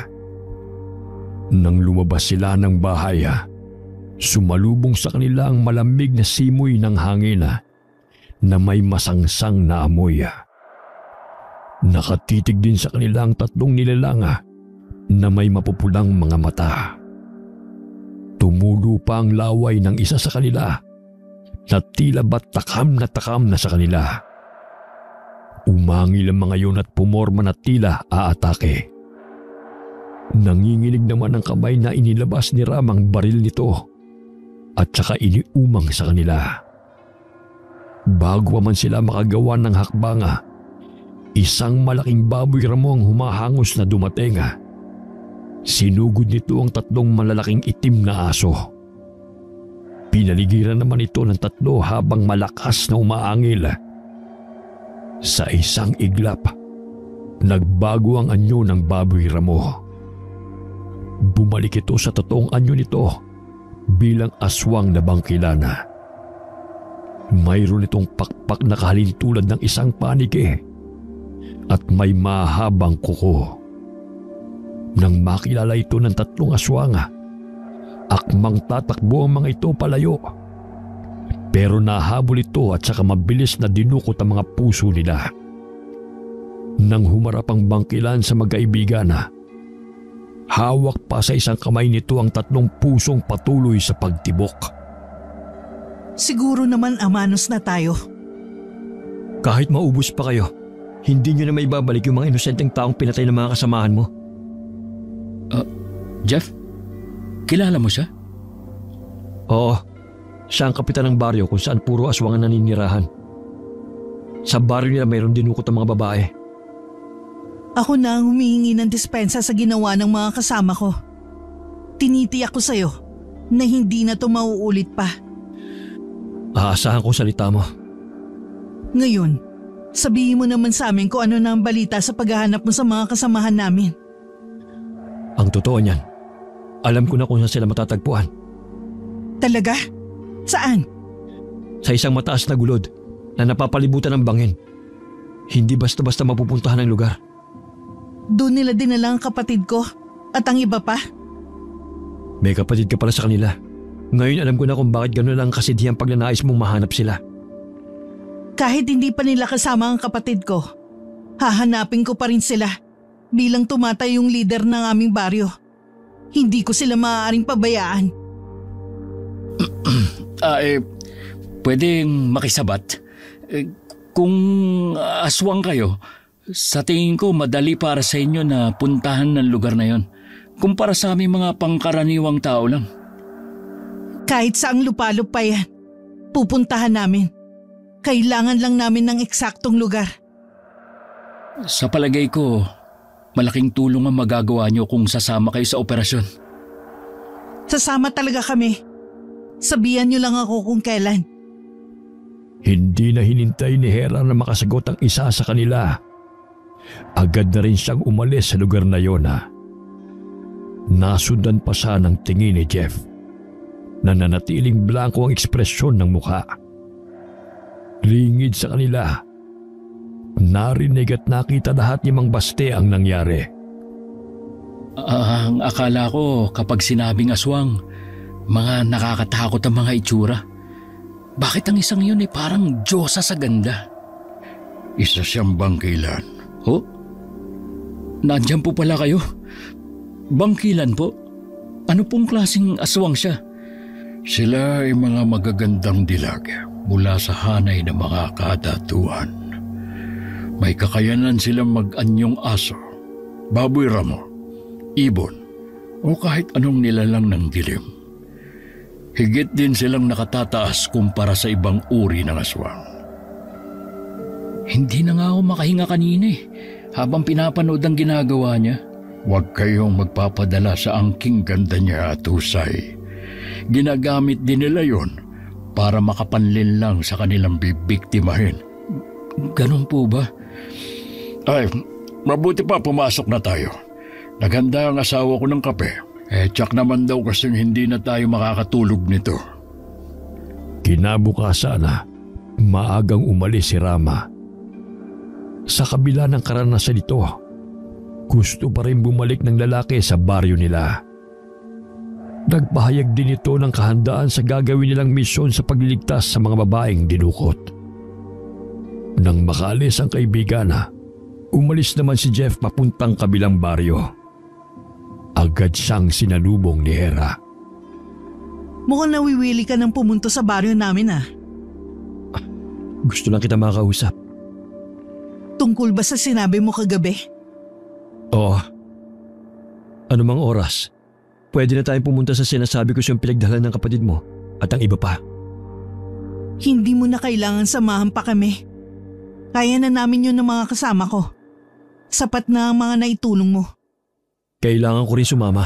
[SPEAKER 3] Nang lumabas sila ng bahay, sumalubong sa kanila ang malamig na simoy ng hangin na may masangsang na amoy. Nakatitig din sa kanila ang tatlong nilalang na may mapupulang mga mata. Tumulo pa ang laway ng isa sa kanila na tila ba't takam na sa kanila. Umangil ang mga yun at pumorma na tila aatake. Nanginginig naman ang kamay na inilabas ni Ram ang baril nito at saka iniumang sa kanila. Bago man sila makagawa ng hakbanga, isang malaking baboy ramo ang humahangos na dumating. Sinugod nito ang tatlong malalaking itim na aso. Pinaligiran naman ito ng tatlo habang malakas na umaangil. Sa isang iglap, nagbago ang anyo ng baboy ramo. Bumalik ito sa totoong anyo nito bilang aswang na bangkilana. Mayroon itong pakpak na kahalintulad ng isang panike at may mahabang kuko. Nang makilala ito ng tatlong aswang, akmang tatakbo ang mga ito palayo. Pero nahabol ito at saka mabilis na dinukot ang mga puso nila. Nang humarap ang bangkilan sa magkaibigan, hawak pa sa isang kamay nito ang 3 pusong patuloy sa pagtibok.
[SPEAKER 5] Siguro naman amanos na tayo.
[SPEAKER 4] Kahit maubos pa kayo, hindi nyo na maibabalik yung mga inosenteng taong pinatay ng mga kasamahan mo.
[SPEAKER 6] Jeff, kilala mo siya?
[SPEAKER 4] Oo, siya ang kapitan ng baryo kung saan puro aswang ang naninirahan. Sa baryo nila mayroon dinukot ang mga babae.
[SPEAKER 5] Ako na ang humihingi ng dispensa sa ginawa ng mga kasama ko. Tinitiyak ko sa'yo na hindi na to mauulit pa.
[SPEAKER 4] Aasahan ko salita mo.
[SPEAKER 5] Ngayon, sabihin mo naman sa amin kung ano na ang balita sa paghahanap mo sa mga kasamahan namin.
[SPEAKER 4] Ang totoo niyan, alam ko na kung saan sila matatagpuan.
[SPEAKER 5] Talaga? Saan?
[SPEAKER 4] Sa isang mataas na gulod na napapalibutan ng bangin. Hindi basta-basta mapupuntahan ng lugar.
[SPEAKER 5] Doon nila dinala ang kapatid ko at ang iba pa.
[SPEAKER 4] May kapatid ka pala sa kanila. Ngayon alam ko na kung bakit gano'n ang kasidhiyang pagnanais mong mahanap sila.
[SPEAKER 5] Kahit hindi pa nila kasama ang kapatid ko, hahanapin ko pa rin sila bilang tumatay yung leader ng aming baryo. Hindi ko sila maaaring pabayaan.
[SPEAKER 6] Pwedeng makisabat. Kung aswang kayo, sa tingin ko madali para sa inyo na puntahan ng lugar na yon kumpara sa aming mga pangkaraniwang tao lang.
[SPEAKER 5] Kahit saang lupalop pa yan, pupuntahan namin. Kailangan lang namin ng eksaktong lugar.
[SPEAKER 6] Sa palagay ko, malaking tulong ang magagawa nyo kung sasama kayo sa operasyon.
[SPEAKER 5] Sasama talaga kami. Sabihan nyo lang ako kung kailan.
[SPEAKER 3] Hindi na hinintay ni Hera na makasagot ang isa sa kanila. Agad na rin siyang umalis sa lugar na yon. Nasundan pa siya ng tingin ni Jeff. Nananatiling blanko ang ekspresyon ng mukha. Lingid sa kanila. Narinig at nakita lahat ni Mang Baste ang nangyari.
[SPEAKER 6] Ang akala ko kapag sinabing aswang, mga nakakatakot ang mga itsura. Bakit ang isang yun parang Diyosa sa ganda?
[SPEAKER 2] Isa siyang bangkilan.
[SPEAKER 6] Oh? Nandiyan po pala kayo? Bangkilan po? Ano pong klaseng aswang siya?
[SPEAKER 2] Sila ay mga magagandang dilag mula sa hanay ng mga kadatuan. May kakayanan silang mag-anyong aso, baboy ramo, ibon, o kahit anong nilalang ng dilim. Higit din silang nakatataas kumpara sa ibang uri ng aswang.
[SPEAKER 6] Hindi na nga ako makahinga kanina habang pinapanood ang ginagawa niya.
[SPEAKER 2] Huwag kayong magpapadala sa angking ganda niya at husay. Ginagamit din nila yon para makapanlin lang sa kanilang bibiktimahin.
[SPEAKER 6] Ganun po ba?
[SPEAKER 2] Ay, mabuti pa pumasok na tayo. Naghanda ang asawa ko ng kape. Tsak naman daw kasing hindi na tayo makakatulog nito.
[SPEAKER 3] Kinabukasan maagang umalis si Rama. Sa kabila ng karanasan nito, gusto pa rin bumalik ng lalaki sa baryo nila. Nagpahayag din ito ng kahandaan sa gagawin nilang misyon sa pagliligtas sa mga babaeng dinukot. Nang makaalis ang kaibigan, umalis naman si Jeff papuntang kabilang baryo. Agad siyang sinalubong ni Hera.
[SPEAKER 5] Mukhang nawiwili ka ng pumunto sa baryo namin
[SPEAKER 4] Gusto lang kita makausap.
[SPEAKER 5] Tungkol ba sa sinabi mo kagabi?
[SPEAKER 4] Oo. Ano mang oras, pwede na tayong pumunta sa sinasabi ko siyang pinagdalan ng kapatid mo at ang iba pa.
[SPEAKER 5] Hindi mo na kailangan samahan pa kami. Kaya na namin yun ng mga kasama ko. Sapat na ang mga naitulong mo.
[SPEAKER 4] Kailangan ko rin sumama.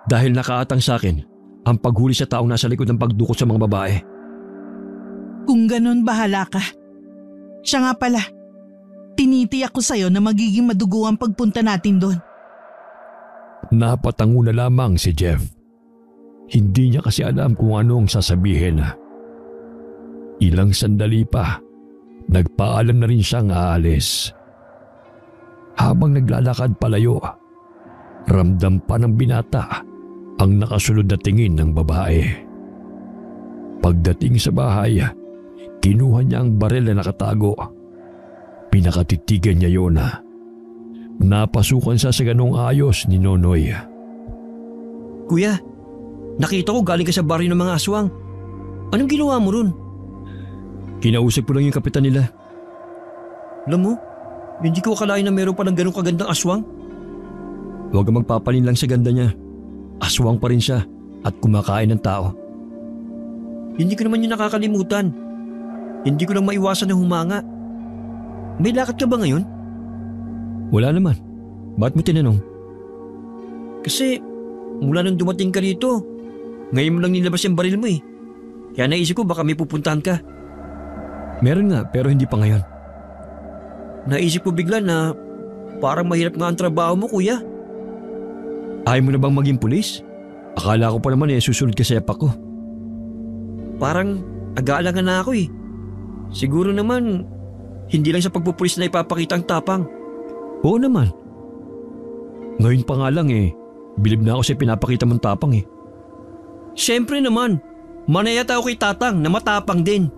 [SPEAKER 4] Dahil nakaatang sa akin ang paghuli sa taong nasa likod ng pagdukot sa mga babae.
[SPEAKER 5] Kung ganon, bahala ka. Siya nga pala, tinitiyak ko sa'yo na magiging madugo ang pagpunta natin doon.
[SPEAKER 3] Napatango na lamang si Jeff. Hindi niya kasi alam kung ano ang sasabihin. Ilang sandali pa, nagpaalam na rin siyang aalis. Habang naglalakad palayo, ramdam pa ng binata ang nakasunod na tingin ng babae. Pagdating sa bahay, kinuha niya ang baril na nakatago. Pinakatitigan niya yun. Napasukan siya sa ganong ayos ni Nonoy.
[SPEAKER 1] Kuya, nakita ko galing ka sa baryo ng mga aswang. Anong ginawa mo ron?
[SPEAKER 4] Kinausap ko lang yung kapitan nila.
[SPEAKER 1] Alam mo, hindi ko akalain na meron palang ganong kagandang aswang.
[SPEAKER 4] Huwag kang magpapalin lang sa ganda niya. Aswang pa rin siya at kumakain ng tao.
[SPEAKER 1] Hindi ko naman yun nakakalimutan. Hindi ko lang maiwasan na humanga. May lakad ka ba ngayon?
[SPEAKER 4] Wala naman. Ba't mo tinanong?
[SPEAKER 1] Kasi mula nung dumating ka rito, ngayon mo lang nilabas yung baril mo eh. Kaya naisip ko baka may pupuntahan ka.
[SPEAKER 4] Meron nga pero hindi pa ngayon.
[SPEAKER 1] Naisip ko bigla na parang mahirap nga ang trabaho mo, kuya.
[SPEAKER 4] Ayaw mo na bang maging pulis? Akala ko pa naman susunod ka sa yapak ko.
[SPEAKER 1] Parang aga-alangan na ako eh. Siguro naman hindi lang sa pagpupulis na ipapakita ang tapang.
[SPEAKER 4] Oo naman. Ngayon pa nga lang bilib na ako sa pinapakita mong tapang eh.
[SPEAKER 1] Siyempre naman, manayata ako kay tatang na matapang din.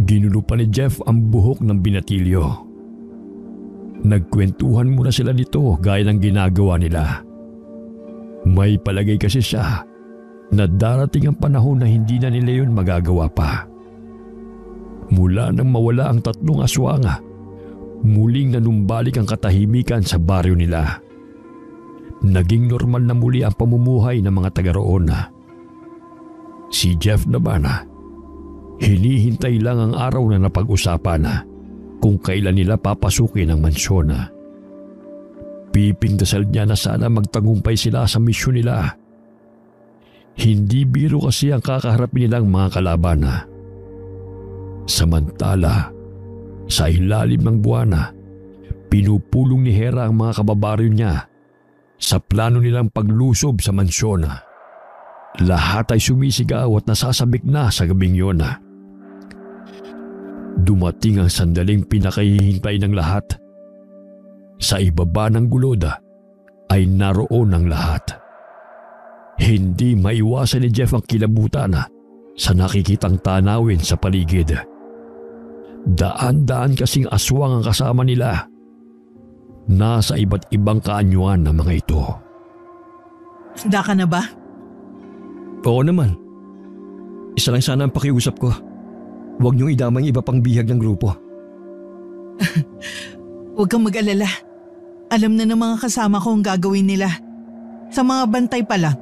[SPEAKER 3] Ginulo pa ni Jeff ang buhok ng binatilyo. Nagkwentuhan muna sila nito gaya ng ginagawa nila. May palagay kasi siya na darating ang panahon na hindi na nila yun magagawa pa. Mula nang mawala ang tatlong aswanga, muling nanumbalik ang katahimikan sa baryo nila. Naging normal na muli ang pamumuhay ng mga taga roon. Si Jeff naman, hinihintay lang ang araw na napag-usapan kung kailan nila papasukin ang mansyon. Pipindasal niya na sana magtagumpay sila sa misyon nila. Hindi biro kasi ang kakaharapin nilang mga kalaban. Samantala, sa ilalim ng buwan, pinupulong ni Hera ang mga kababaryo niya sa plano nilang paglusob sa mansyon. Lahat ay sumisigaw at nasasabik na sa gabing yun. Dumating ang sandaling pinakahihintay ng lahat. Sa ibaba ng gulod ay naroon ang lahat. Hindi maiwasan ni Jeff ang kilabutan sa nakikitang tanawin sa paligid. Daan-daan kasing aswang ang kasama nila. Nasa iba't ibang kaanyuan ng mga ito.
[SPEAKER 5] Handa ka na ba?
[SPEAKER 4] Oo naman. Isa lang sana ang pakiusap ko. Huwag niyong idamay ang iba pang bihag ng grupo.
[SPEAKER 5] Huwag kang mag-alala. Alam na ng mga kasama ko ang gagawin nila. Sa mga bantay pa lang,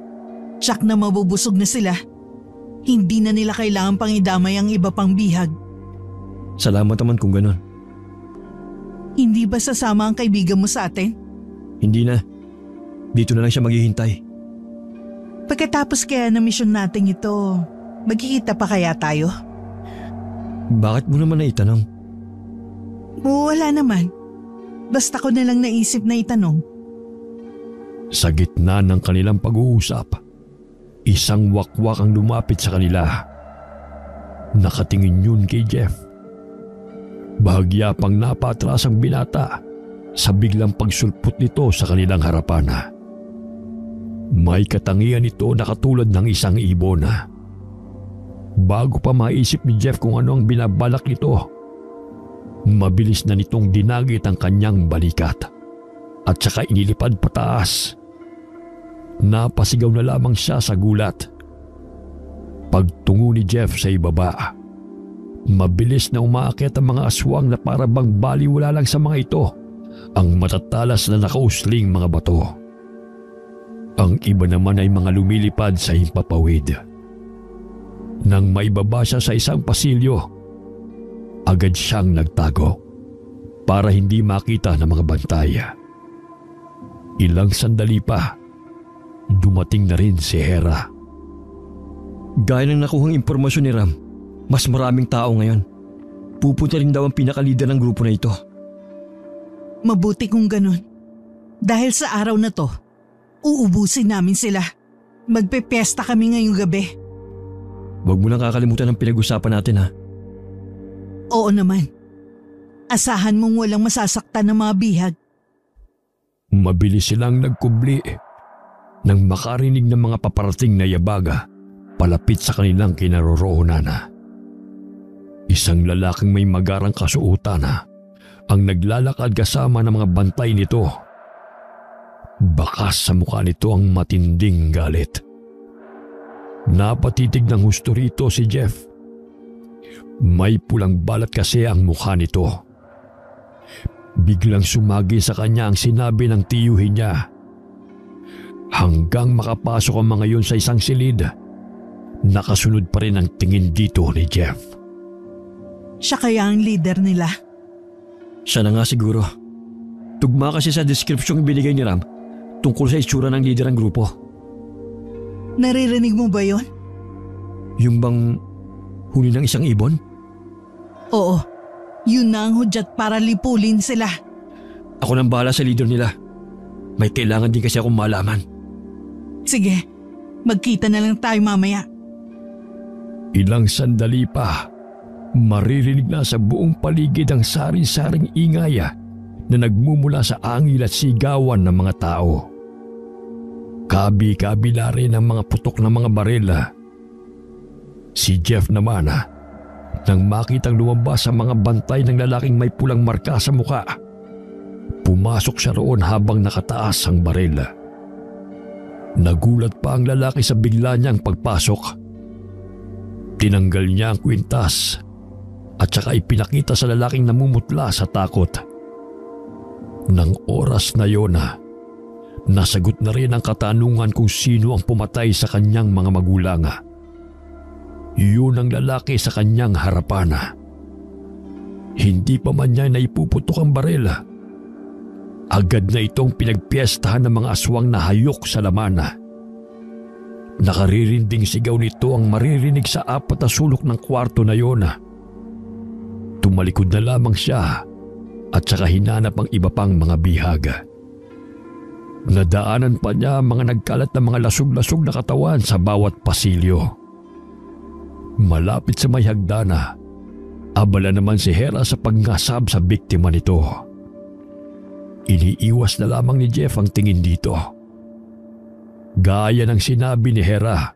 [SPEAKER 5] tsak na mabubusog na sila. Hindi na nila kailangan pang idamay ang iba pang bihag.
[SPEAKER 4] Salamat naman kung ganon.
[SPEAKER 5] Hindi ba sasama ang kaibigan mo sa atin?
[SPEAKER 4] Hindi na. Dito na lang siya maghihintay.
[SPEAKER 5] Pagkatapos kaya ng misyon natin ito, magkikita pa kaya tayo?
[SPEAKER 4] Bakit mo naman naitanong?
[SPEAKER 5] Wala naman. Basta ko na lang naisip na itanong.
[SPEAKER 3] Sa gitna ng kanilang pag-uusap, isang wakwak ang lumapit sa kanila. Nakatingin yun kay Jeff. Bahagya pang napatras ang binata sa biglang pagsulpot nito sa kanilang harapan. May katangian ito na katulad ng isang ibon. Bago pa maisip ni Jeff kung ano ang binabalak nito, mabilis na nitong dinagit ang kanyang balikat at saka inilipad pataas. Napasigaw na lamang siya sa gulat. Pagtungo ni Jeff sa ibaba, mabilis na umaakyat ang mga aswang na para bang baliwala lang sa mga ito ang matatalas na nakausling mga bato. Ang iba naman ay mga lumilipad sa himpapawid. Nang maibaba siya sa isang pasilyo, agad siyang nagtago para hindi makita ng mga bantay. Ilang sandali pa, dumating na rin si Hera.
[SPEAKER 4] Gaya ng nakuhang impormasyon ni Ram, mas maraming tao ngayon. Pupunta rin daw ang pinakalider ng grupo na ito.
[SPEAKER 5] Mabuti kung ganun. Dahil sa araw na to, uubusin namin sila. Magpepesta kami ngayong gabi.
[SPEAKER 4] Huwag mo lang kakalimutan ang pinag-usapan natin ha.
[SPEAKER 5] Oo naman. Asahan mong walang masasaktan ng mga bihag.
[SPEAKER 3] Mabilis silang nagkubli nang makarinig ng mga paparating na yabaga palapit sa kanilang kinaroroonan. Isang lalaking may magarang kasuotan ang naglalakad kasama ng mga bantay nito. Bakas sa mukha nito ang matinding galit. Napatitig ng husto rito si Jeff. May pulang balat kasi ang mukha nito. Biglang sumagi sa kanya ang sinabi ng tiyuhin niya. Hanggang makapasok ang mga yun sa isang silid, nakasunod pa rin ang tingin dito ni Jeff.
[SPEAKER 5] Siya kaya ang leader nila?
[SPEAKER 4] Siya na nga siguro. Tugma kasi sa description binigay ni Ram tungkol sa itsura ng leader ng grupo.
[SPEAKER 5] Naririnig mo ba yon?
[SPEAKER 4] Yung bang huli ng isang ibon?
[SPEAKER 5] Oo, yun na ang hudyat para lipulin sila.
[SPEAKER 4] Ako nang bahala sa leader nila. May kailangan din kasi akong malaman.
[SPEAKER 5] Sige, magkita na lang tayo mamaya.
[SPEAKER 3] Ilang sandali pa, maririnig na sa buong paligid ang sari-saring ingay na nagmumula sa angil at sigawan ng mga tao. Kabi-kabila rin ang mga putok ng mga baril. Si Jeff naman, nang makitang lumabas ang mga bantay ng lalaking may pulang marka sa mukha, pumasok siya roon habang nakataas ang baril. Nagulat pa ang lalaki sa bigla niyang pagpasok. Tinanggal niya ang kwintas at saka ipinakita sa lalaking namumutla sa takot. Nang oras na yon, nasagot na rin ang katanungan kung sino ang pumatay sa kanyang mga magulang. Yun ang lalaki sa kanyang harapan. Hindi pa man niya naipuputok ang baril. Agad na itong pinagpiestahan ng mga aswang na hayok sa laman. Nakaririnding sigaw nito ang maririnig sa apat na sulok ng kwarto na yon. Tumalikod na lamang siya at saka hinanap ang iba pang mga bihag. Nadaanan pa niya ang mga nagkalat na mga lasog-lasog na katawan sa bawat pasilyo. Malapit sa may hagdana, abala naman si Hera sa pagngasab sa biktima nito. Iniiwas na lamang ni Jeff ang tingin dito. Gaya ng sinabi ni Hera,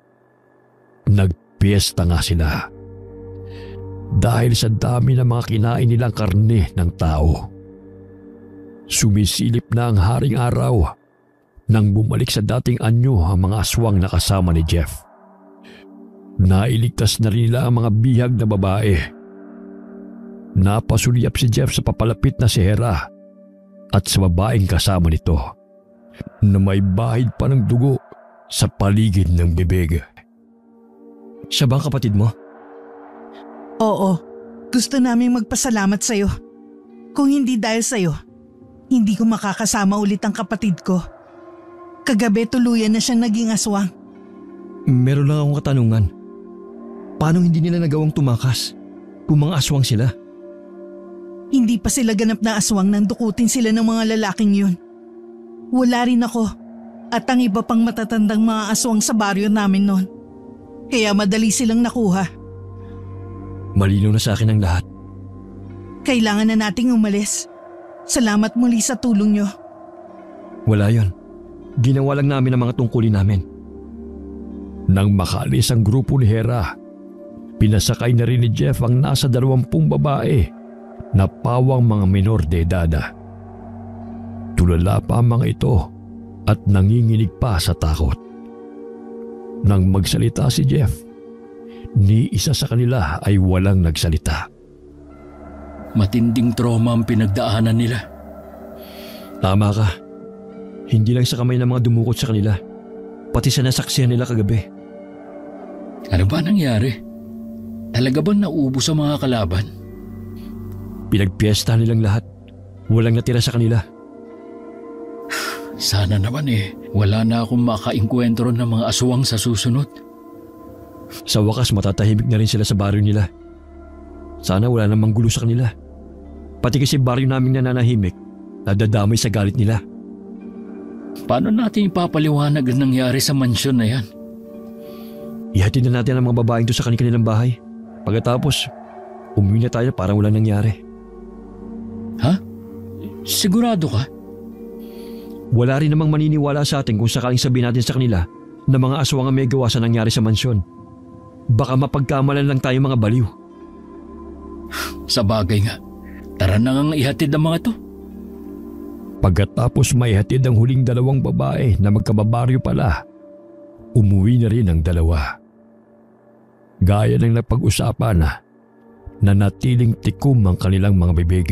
[SPEAKER 3] nagpiesta nga sila. Dahil sa dami ng mga kinain nilang karne ng tao. Sumisilip na ang haring araw nang bumalik sa dating anyo ang mga aswang na kasama ni Jeff. Nailigtas na rin nila ang mga bihag na babae. Napasulyap si Jeff sa papalapit na si Hera at sa babaeng kasama nito na may bahid pa ng dugo sa paligid ng bibig.
[SPEAKER 4] Siya ba ang kapatid mo?
[SPEAKER 5] Oo, gusto namin magpasalamat sa'yo. Kung hindi dahil sa'yo, hindi ko makakasama ulit ang kapatid ko. Kagabi tuluyan na siyang naging aswang.
[SPEAKER 4] Meron lang akong katanungan. Paano hindi nila nagawang tumakas kung mga aswang sila?
[SPEAKER 5] Hindi pa sila ganap na aswang nang dukutin sila ng mga lalaking yun. Wala rin ako at ang iba pang matatandang mga aswang sa baryo namin noon. Kaya madali silang nakuha.
[SPEAKER 4] Malinaw na sa akin ang lahat.
[SPEAKER 5] Kailangan na nating umalis. Salamat muli sa tulong nyo.
[SPEAKER 4] Wala yon. Ginawa lang namin ang mga tungkulin namin.
[SPEAKER 3] Nang makaalis ang grupo ni Hera, pinasakay na rin ni Jeff ang nasa 20 babae na pawang mga minor de edad. Tulala pa ang mga ito at nanginginig pa sa takot. Nang magsalita si Jeff, ni isa sa kanila ay walang nagsalita.
[SPEAKER 6] Matinding trauma ang pinagdaanan nila.
[SPEAKER 4] Tama ka. Hindi lang sa kamay ng mga dumukot sa kanila, pati sa nasaksihan nila kagabi.
[SPEAKER 6] Ano ba nangyari? Talaga bang naubos ang mga kalaban?
[SPEAKER 4] Pinagpiestahan nilang lahat. Walang natira sa kanila.
[SPEAKER 6] Sana naman wala na akong makainkwentro ng mga aswang sa susunod.
[SPEAKER 4] Sa wakas matatahimik na rin sila sa baryo nila. Sana wala namang gulo sa kanila. Pati kasi baryo naming nananahimik, nadadamay sa galit nila.
[SPEAKER 6] Paano natin ipapaliwanag ang nangyari sa mansyon na yan?
[SPEAKER 4] Ihatid na natin ang mga babaeng to sa kanilang bahay. Pagkatapos, umuwi na tayo parang walang nangyari.
[SPEAKER 6] Ha? Sigurado ka?
[SPEAKER 4] Wala rin namang maniniwala sa atin kung sakaling sabihin natin sa kanila na mga aswang ang may gawa sa nangyari sa mansyon. Baka mapagkamalan lang tayo mga baliw.
[SPEAKER 6] Sa bagay nga, tara na ngang ihatid ang mga to.
[SPEAKER 3] Pagkatapos maihatid ang huling dalawang babae na magkababaryo pala, umuwi na rin ang dalawa. Gaya ng napag-usapan na natiling tikom ang kanilang mga bibig.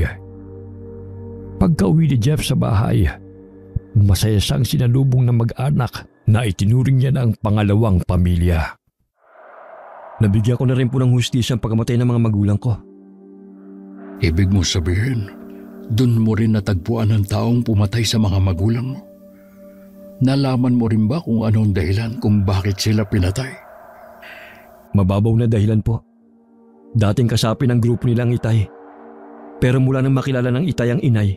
[SPEAKER 3] Pagka-uwi ni Jeff sa bahay, masaya siyang sinalubong ng mag-anak na itinuring niya ng pangalawang pamilya.
[SPEAKER 4] Nabigyan ko na rin po ng hustisya ang pagkamatay ng mga magulang ko.
[SPEAKER 2] Ibig mo sabihin, dun mo rin natagpuan ang taong pumatay sa mga magulang mo? Nalaman mo rin ba kung anong dahilan kung bakit sila pinatay?
[SPEAKER 4] Mababaw na dahilan po. Dating kasapi ng grupo nilang Itay. Pero mula nang makilala ng Itay ang inay,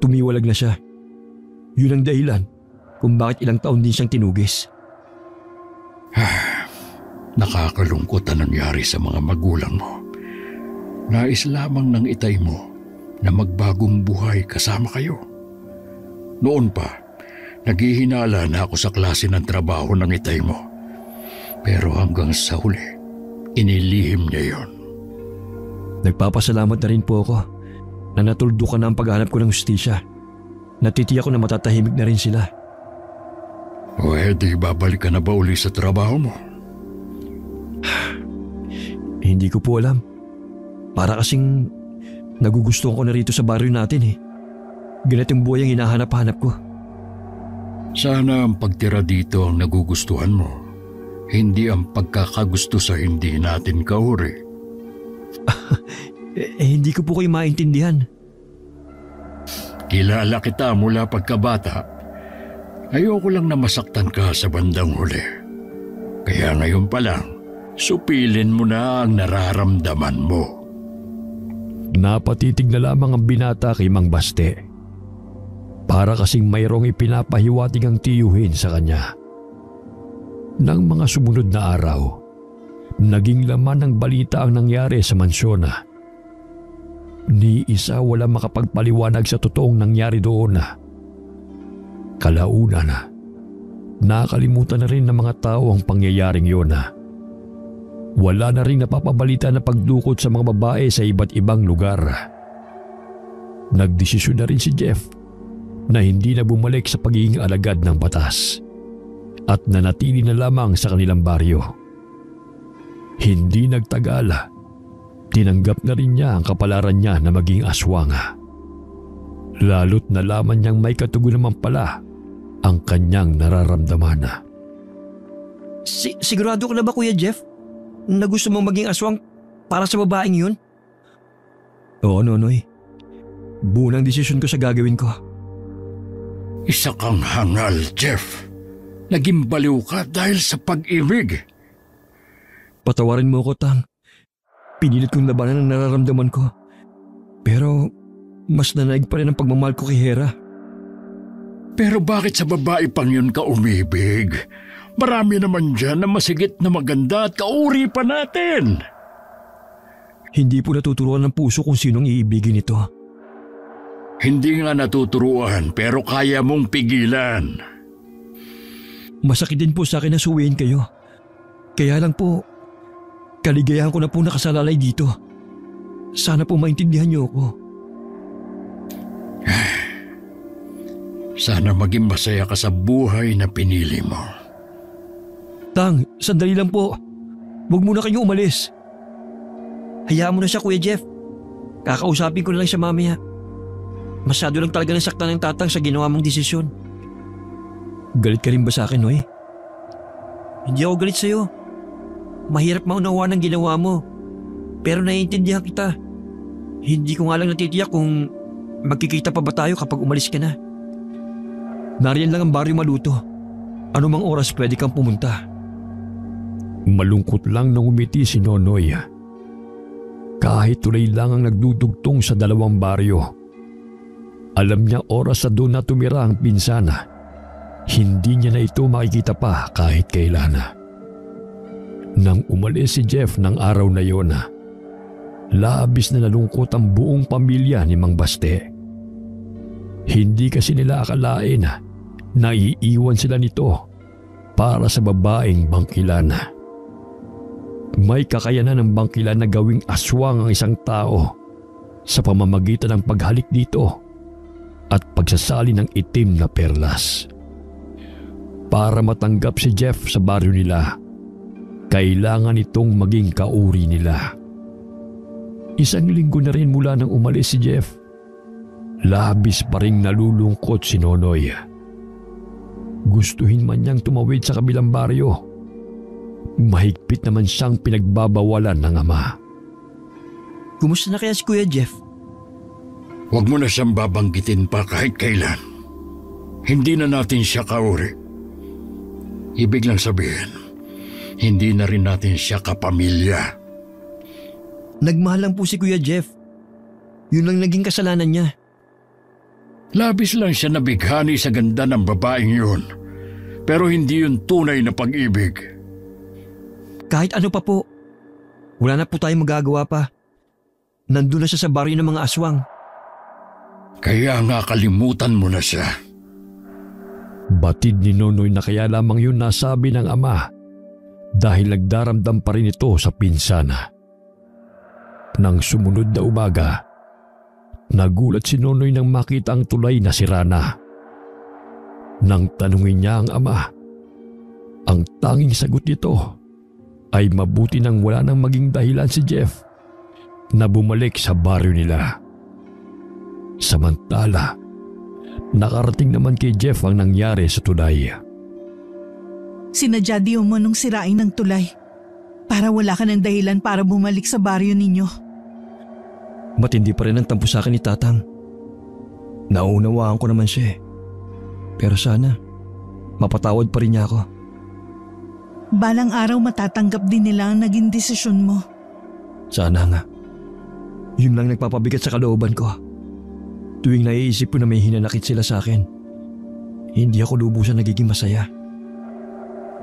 [SPEAKER 4] tumiwalag na siya. Yun ang dahilan kung bakit ilang taon din siyang tinugis.
[SPEAKER 2] Nakakalungkot ang nangyari sa mga magulang mo. Nais lamang ng Itay mo na magbagong buhay kasama kayo. Noon pa, naghihinala na ako sa klase ng trabaho ng Itay mo. Pero hanggang sa huli, inilihim niya yon.
[SPEAKER 4] Nagpapasalamat na rin po ako na natuldukan na ang paghahanap ko ng hustisya. Natitiyak ko na matatahimik na rin sila.
[SPEAKER 2] O di babalik ka na ba uli sa trabaho mo?
[SPEAKER 4] Hindi ko po alam. Para kasing nagugustuhan ko na rito sa baryo natin eh. Ganitong buhay ang hinahanap-hanap ko.
[SPEAKER 2] Sana ang pagtira dito ang nagugustuhan mo. Hindi ang pagkakagusto sa hindi natin kauri.
[SPEAKER 4] Hindi ko po kayo maintindihan.
[SPEAKER 2] Kilala kita mula pagkabata. Ayoko lang na masaktan ka sa bandang huli. Kaya ngayon pa lang, supilin mo na ang nararamdaman mo.
[SPEAKER 3] Napatitig na lamang ang binata kay Mang Baste. Para kasing mayroong ipinapahiwatig ang tiyuhin sa kanya. Nang mga sumunod na araw, naging laman ng balita ang nangyari sa mansyon. Ni isa wala makapagpaliwanag sa totoong nangyari doon. Kalaunan na, nakalimutan na rin ng mga tao ang pangyayaring yun. Wala na rin napapabalita na pagdukot sa mga babae sa iba't ibang lugar. Nagdesisyon na rin si Jeff na hindi na bumalik sa pagiging alagad ng batas at nanatili na lamang sa kanilang baryo. Hindi nagtagal, tinanggap na rin niya ang kapalaran niya na maging aswang. Lalo't nalaman niyang may katugon naman pala ang kanyang nararamdaman.
[SPEAKER 1] Sigurado ka na ba, Kuya Jeff, na gusto mong maging aswang para sa babaeng yun?
[SPEAKER 4] Oo, Nonoy. Buo ng desisyon ko sa gagawin ko.
[SPEAKER 2] Isa kang hangal, Jeff. Naging baliw ka dahil sa pag-ibig.
[SPEAKER 4] Patawarin mo ko, Tang. Pinilit kong labanan ang nararamdaman ko. Pero mas nanaig pa rin ang pagmamahal ko kay Hera.
[SPEAKER 2] Pero bakit sa babae pang yun ka umibig? Marami naman dyan na masigit na maganda at kauri pa natin.
[SPEAKER 4] Hindi po natuturuan ng puso kung sinong iibigin ito.
[SPEAKER 2] Hindi nga natuturuan pero kaya mong pigilan.
[SPEAKER 4] Masakit din po sa akin na suwiin kayo. Kaya lang po, kaligayahan ko na po nakasalalay dito. Sana po maintindihan niyo ako.
[SPEAKER 2] Sana maging masaya ka sa buhay na pinili mo.
[SPEAKER 4] Tang, sandali lang po. Huwag muna kayong umalis.
[SPEAKER 1] Hayaan mo na siya, Kuya Jeff. Kakausapin ko na lang siya mamaya. Masyado lang talaga nasaktan ng tatang sa ginawa mong desisyon.
[SPEAKER 4] Galit ka rin ba sa akin, Noy?
[SPEAKER 1] Hindi ako galit sa'yo. Mahirap maunawaan ang ginawa mo. Pero naiintindihan kita. Hindi ko nga lang natitiyak kung magkikita pa ba tayo kapag umalis ka na.
[SPEAKER 4] Nariyan lang ang baryo Maluto. Ano mang oras pwede kang pumunta?
[SPEAKER 3] Malungkot lang nang umiti si Nonoy. Kahit tulay lang ang nagdudugtong sa dalawang baryo. Alam niya oras sa doon na tumira ang pinsana. Hindi niya na ito makikita pa kahit kailan. Nang umalis si Jeff ng araw na yon, labis na nalungkot ang buong pamilya ni Mang Baste. Hindi kasi nila akalain na iiwan sila nito para sa babaeng bangkilan. May kakayanan ng bangkilan na gawing aswang ang isang tao sa pamamagitan ng paghalik dito at pagsasali ng itim na perlas. Para matanggap si Jeff sa baryo nila, kailangan itong maging kauri nila. 1 linggo na rin mula nang umalis si Jeff. Labis pa ring nalulungkot si Nonoy. Gustuhin man niyang tumawid sa kabilang baryo, mahigpit naman siyang pinagbabawalan ng ama.
[SPEAKER 1] Kumusta na kaya si Kuya Jeff?
[SPEAKER 2] Huwag mo na siyang babanggitin pa kahit kailan. Hindi na natin siya kauri. Ibig lang sabihin, hindi na rin natin siya kapamilya.
[SPEAKER 1] Nagmahal lang po si Kuya Jeff. Yun lang naging kasalanan niya.
[SPEAKER 2] Labis lang siya nabighani sa ganda ng babaeng yun. Pero hindi yun tunay na pag-ibig.
[SPEAKER 1] Kahit ano pa po, wala na po tayong magagawa pa. Nandun na siya sa baryo ng mga aswang.
[SPEAKER 2] Kaya nga kalimutan mo na siya.
[SPEAKER 3] Batid ni Nonoy na kaya lamang yun nasabi ng ama dahil nagdaramdam pa rin ito sa pinsana. Nang sumunod na umaga, nagulat si Nonoy nang makita ang tulay na sira na. Nang tanungin niya ang ama, ang tanging sagot nito ay mabuti nang wala nang maging dahilan si Jeff na bumalik sa baryo nila. Samantala, nakarating naman kay Jeff ang nangyari sa tulay.
[SPEAKER 5] Sinadya di umunong sirain ng tulay para wala ka ng dahilan para bumalik sa baryo ninyo.
[SPEAKER 1] Matindi pa rin ang tampo sa akin ni Tatang. Naunawaan ko naman siya eh. Pero sana, mapatawad pa rin niya ako.
[SPEAKER 5] Balang araw matatanggap din nila ang naging desisyon mo.
[SPEAKER 1] Sana nga. Yun lang nagpapabigat sa kalooban ko. Tuwing naiisip ko na may hinanakit sila sa akin, hindi ako lubusan nagiging masaya.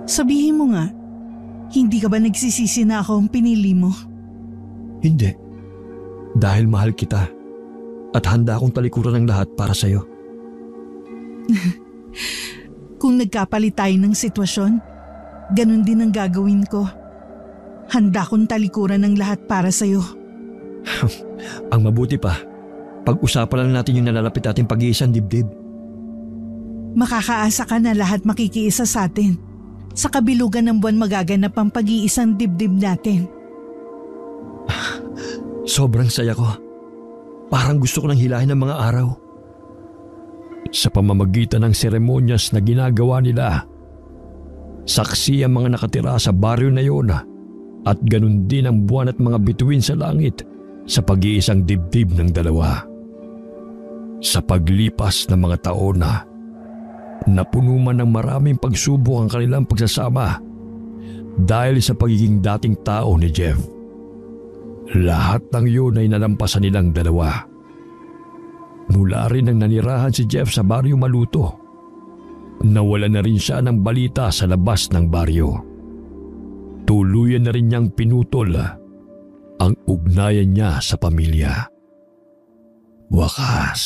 [SPEAKER 5] Sabihin mo nga, hindi ka ba nagsisisi na ako ang pinili mo?
[SPEAKER 1] Hindi. Dahil mahal kita at handa akong talikuran ng lahat para sa'yo.
[SPEAKER 5] Kung nagkapalit tayo ng sitwasyon, ganun din ang gagawin ko. Handa akong talikuran ng lahat para sa'yo.
[SPEAKER 1] Ang mabuti pa, pag-usapan lang natin yung nalalapit nating pag-iisang dibdib.
[SPEAKER 5] Makakaasa ka na lahat makikiisa sa atin. Sa kabilugan ng buwan magaganap ang pag-iisang dibdib natin.
[SPEAKER 1] Sobrang saya ko. Parang gusto ko nang hilahin ng mga araw.
[SPEAKER 3] Sa pamamagitan ng seremonyas na ginagawa nila, saksi ang mga nakatira sa baryo na yun at ganun din ang buwan at mga bituin sa langit sa pag-iisang dibdib ng dalawa. Sa paglipas ng mga taon napuno man ng maraming pagsubok ang kanilang pagsasama dahil sa pagiging dating tao ni Jeff. Lahat ng yun ay nalampasan nilang dalawa. Mula rin nang nanirahan si Jeff sa baryo Maluto, nawala na rin siya ng balita sa labas ng baryo. Tuluyan na rin niyang pinutol ang ugnayan niya sa pamilya. Wakas.